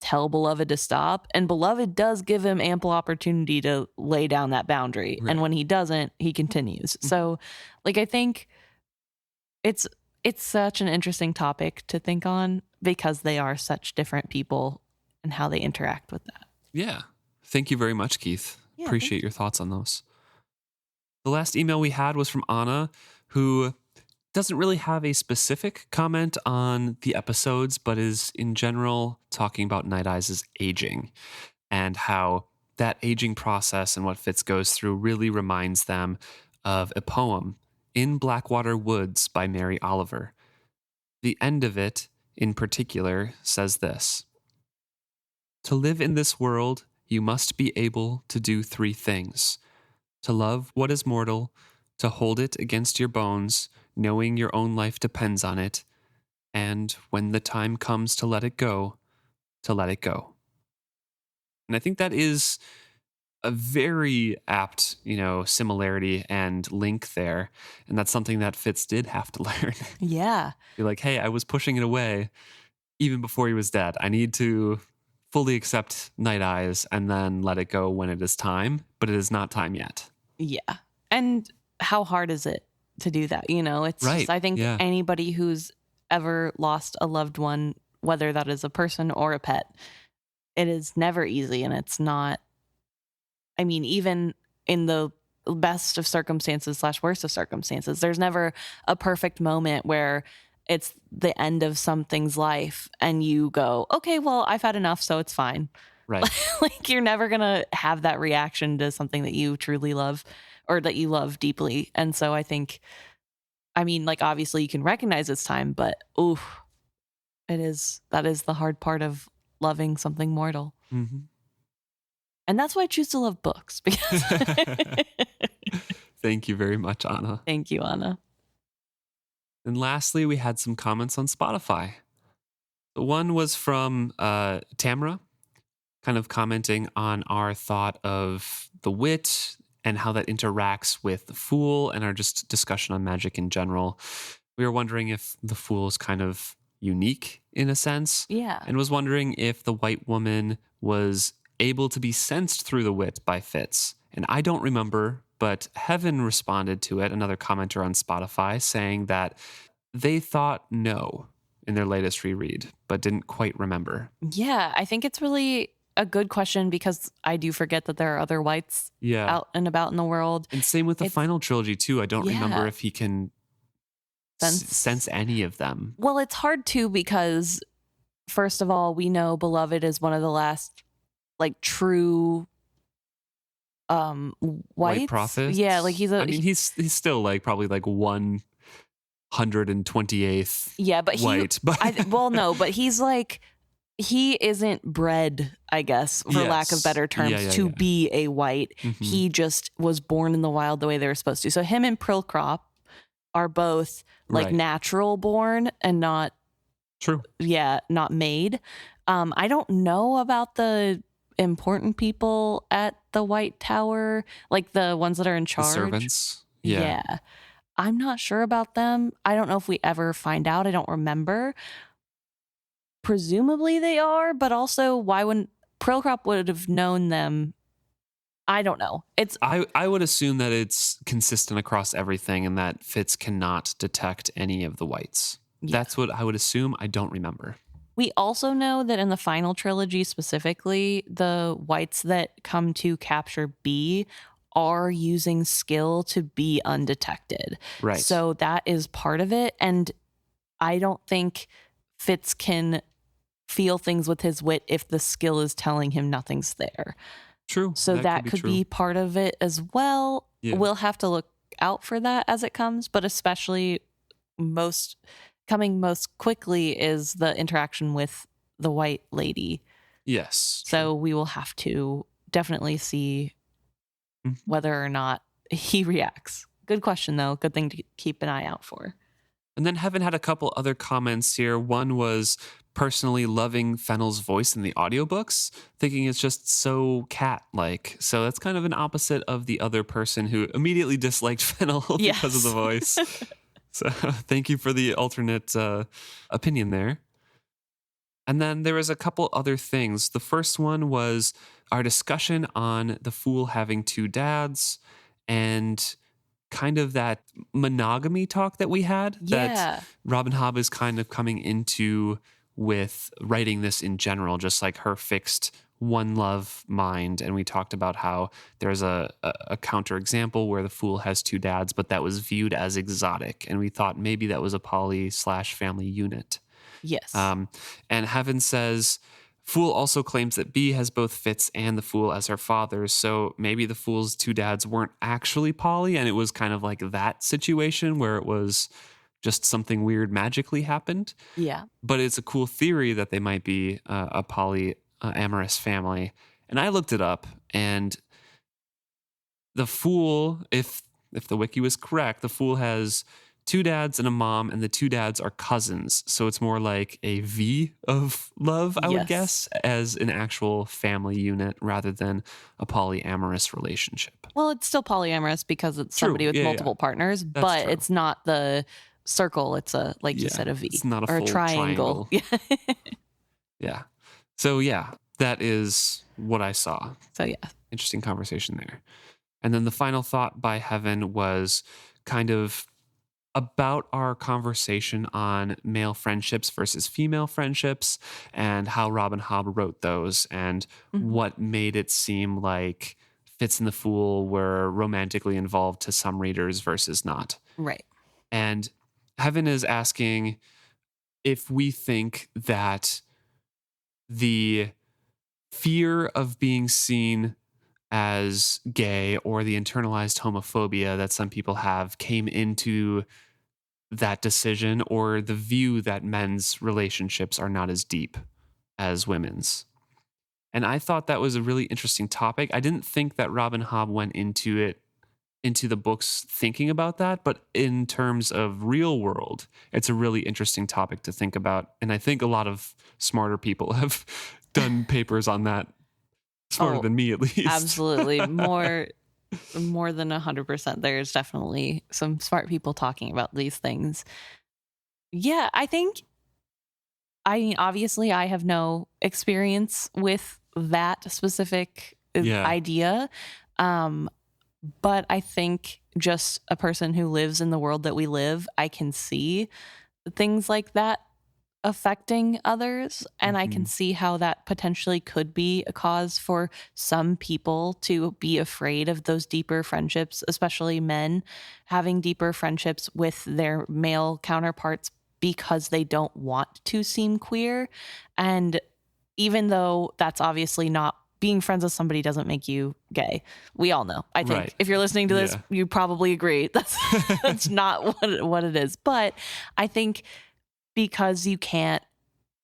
tell Beloved to stop. And Beloved does give him ample opportunity to lay down that boundary. Right. And when he doesn't, he continues. So, like, I think it's such an interesting topic to think on because they are such different people and how they interact with that. Yeah. Thank you very much, Keith. Appreciate your thoughts on those. The last email we had was from Anna, who doesn't really have a specific comment on the episodes, but is in general talking about Night Eyes' aging and how that aging process and what Fitz goes through really reminds them of a poem, In Blackwater Woods by Mary Oliver. The end of it, in particular, says this: To live in this world, you must be able to do three things: to love what is mortal, to hold it against your bones, knowing your own life depends on it, and when the time comes to let it go, to let it go. And I think that is a very apt, similarity and link there. And that's something that Fitz did have to learn. Yeah. Be like, hey, I was pushing it away even before he was dead. I need to fully accept Night Eyes and then let it go when it is time, but it is not time yet. Yeah. And how hard is it to do that? It's just, I think anybody who's ever lost a loved one, whether that is a person or a pet, it is never easy. And it's not, even in the best of circumstances / worst of circumstances, there's never a perfect moment where it's the end of something's life and you go, okay, well, I've had enough, so it's fine. Right. Like, you're never gonna have that reaction to something that you truly love or that you love deeply. And so I think, I mean, like, obviously you can recognize it's time, but oof, that is the hard part of loving something mortal. Hmm. And that's why I choose to love books because Thank you very much, Anna. thank you, Anna. And lastly, we had some comments on Spotify. The one was from Tamara, kind of commenting on our thought of the wit and how that interacts with the fool and our just discussion on magic in general. We were wondering if the fool is kind of unique in a sense, Yeah. and was wondering if the white woman was able to be sensed through the wit by Fitz. And I don't remember, but Heaven responded to it, another commenter on Spotify, saying that they thought no in their latest reread, but didn't quite remember. Yeah, I think it's really a good question because I do forget that there are other whites Yeah. out and about in the world. And same with the It's- final trilogy, too. I don't remember Yeah. if he can sense any of them. Well, it's hard too because, first of all, we know Beloved is one of the last, like, true White prophets. Yeah, like I mean, he's still like probably like 128th. Yeah, but white. No, but he's like, he isn't bred, I guess, for lack of better terms, to be a white. Mm-hmm. He just was born in the wild the way they were supposed to. So him and Prilkrop are both like natural born and not true. Yeah, not made. I don't know about the important people at the White Tower, like the ones that are in charge. The servants. Yeah. I'm not sure about them. I don't know if we ever find out. I don't remember. Presumably they are, but also why wouldn't Prilkrop would have known them? I don't know. I would assume that it's consistent across everything and that Fitz cannot detect any of the whites. Yeah. That's what I would assume. I don't remember. We also know that in the final trilogy specifically, the whites that come to capture B are using skill to be undetected. Right. So that is part of it. And I don't think Fitz can feel things with his wit if the skill is telling him nothing's there. True. So that could be part of it as well. Yeah. We'll have to look out for that as it comes, but especially coming most quickly is the interaction with the white lady. Yes. So we will have to definitely see whether or not he reacts. Good question, though. Good thing to keep an eye out for. And then Heaven had a couple other comments here. One was personally loving Fennel's voice in the audiobooks, thinking it's just so cat-like. So that's kind of an opposite of the other person who immediately disliked Fennel because of the voice. So thank you for the alternate opinion there. And then there was a couple other things. The first one was our discussion on the fool having two dads and kind of that monogamy talk that we had that Robin Hobb is kind of coming into with writing this in general, just like her fixed one love mind. And we talked about how there's a counter example where the fool has two dads, but that was viewed as exotic. And we thought maybe that was a poly/family unit. Yes. And Heaven says, Fool also claims that B has both Fitz and the Fool as her fathers, so maybe the Fool's two dads weren't actually poly, and it was kind of like that situation where it was just something weird magically happened. Yeah. But it's a cool theory that they might be a polyamorous family. And I looked it up, and the Fool, if the wiki was correct, the Fool has two dads and a mom, and the two dads are cousins. So it's more like a V of love, I would guess, as an actual family unit rather than a polyamorous relationship. Well, it's still polyamorous because it's somebody with multiple partners, but it's not the circle. It's you said, a V. It's not a or full a triangle. Yeah. So that is what I saw. So interesting conversation there. And then the final thought by Heaven was kind of about our conversation on male friendships versus female friendships and how Robin Hobb wrote those and what made it seem like Fitz and the Fool were romantically involved to some readers versus not. Right. And Heaven is asking if we think that the fear of being seen as gay or the internalized homophobia that some people have came into that decision, or the view that men's relationships are not as deep as women's. And I thought that was a really interesting topic. I didn't think that Robin Hobb went into the books thinking about that, but in terms of real world, it's a really interesting topic to think about. And I think a lot of smarter people have done papers on that, smarter Oh, than me at least. absolutely. More than 100%. There's definitely some smart people talking about these things. Yeah, I mean, obviously I have no experience with that specific Yeah. idea. But I think just a person who lives in the world that we live, I can see things like that affecting others. And I can Mhm. see how that potentially could be a cause for some people to be afraid of those deeper friendships, especially men having deeper friendships with their male counterparts because they don't want to seem queer. And even though that's obviously not, being friends with somebody doesn't make you gay. We all know. I think Right. if you're listening to this, Yeah. you probably agree. That's not what it is. But I think because you can't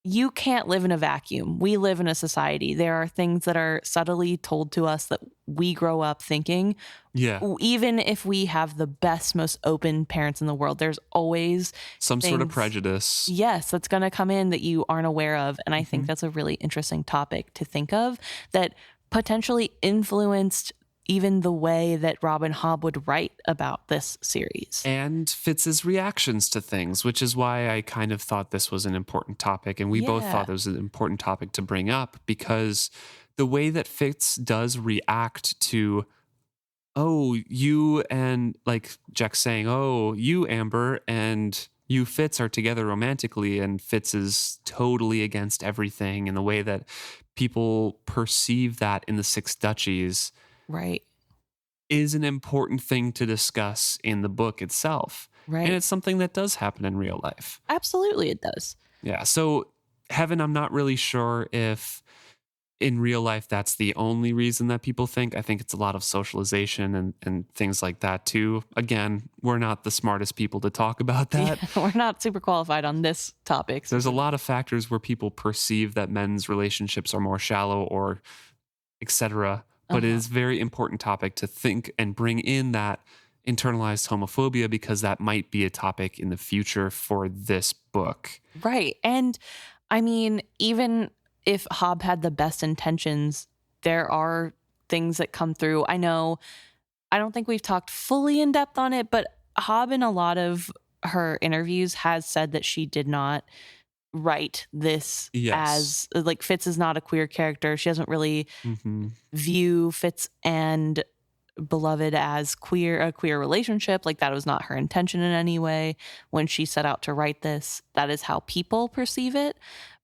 live in a vacuum. We live in a society. There are things that are subtly told to us that we grow up thinking. Yeah. Even if we have the best, most open parents in the world, there's always Some sort of things, prejudice. yes, that's going to come in that you aren't aware of. And I think Mhm. that's a really interesting topic to think of that potentially influenced even the way that Robin Hobb would write about this series. And Fitz's reactions to things, which is why I kind of thought this was an important topic. And we both Yeah. thought it was an important topic to bring up, because the way that Fitz does react to, oh, you and, like Jack saying, oh, you, Amber, and you, Fitz, are together romantically, and Fitz is totally against everything, and the way that people perceive that in the Six Duchies Right. is an important thing to discuss in the book itself. And Right. it's something that does happen in real life. Absolutely, it does. Yeah. So, Heaven, I'm not really sure if in real life that's the only reason that people think. I think it's a lot of socialization and things like that too. Again, we're not the smartest people to talk about that. Yeah, we're not super qualified on this topic. There's a lot of factors where people perceive that men's relationships are more shallow or etc. But it is a very important topic to think and bring in that internalized homophobia, because that might be a topic in the future for this book. Right. And I mean, even if Hobb had the best intentions, there are things that come through. I know, I don't think we've talked fully in depth on it, but Hobb in a lot of her interviews has said that she did not write this Yes. as, like, Fitz is not a queer character. She doesn't really Hmm. view Fitz and Beloved as a queer relationship. Like, that was not her intention in any way when she set out to write this. That is how people perceive it.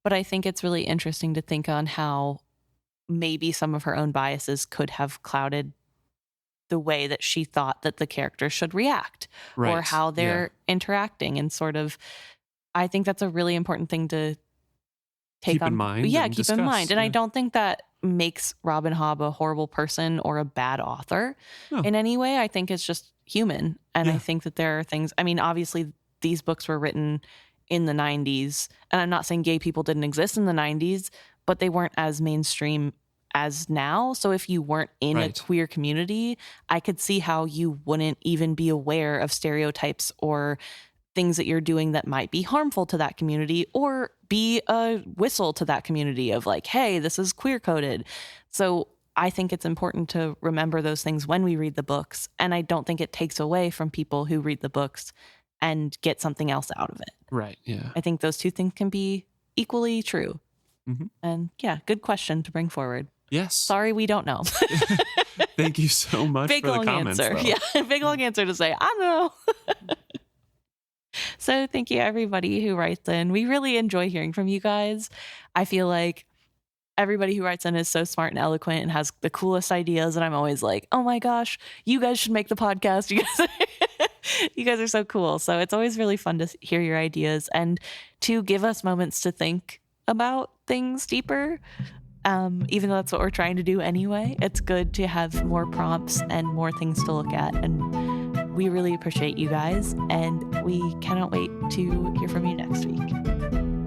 But I think it's really interesting to think on how maybe some of her own biases could have clouded the way that she thought that the character should react, or Right. how they're interacting, and sort of, I think that's a really important thing to take Keep on. in mind. Yeah, and keep discuss. in mind. And I Yeah. don't think that makes Robin Hobb a horrible person or a bad author No. in any way. I think it's just human. And I Yeah. think that there are things, I mean, obviously these books were written in the 90s, and I'm not saying gay people didn't exist in the 90s, but they weren't as mainstream as now. So if you weren't in a Right. queer community, I could see how you wouldn't even be aware of stereotypes or things that you're doing that might be harmful to that community, or be a whistle to that community of like, hey, this is queer coded. So I think it's important to remember those things when we read the books. And I don't think it takes away from people who read the books and get something else out of it. Right. Yeah. I think those two things can be equally true. Mhm. And yeah, good question to bring forward. Yes. Sorry, we don't know. Thank you so much Big for the long comments. answer. Though. Yeah, big long answer to say, I don't know. So thank you everybody who writes in. We really enjoy hearing from you guys. I feel like everybody who writes in is so smart and eloquent and has the coolest ideas, and I'm always like, oh my gosh, you guys should make the podcast. You guys are so cool. So it's always really fun to hear your ideas and to give us moments to think about things deeper. even though that's what we're trying to do anyway. It's good to have more prompts and more things to look at. And we really appreciate you guys. And we cannot wait to hear from you next week.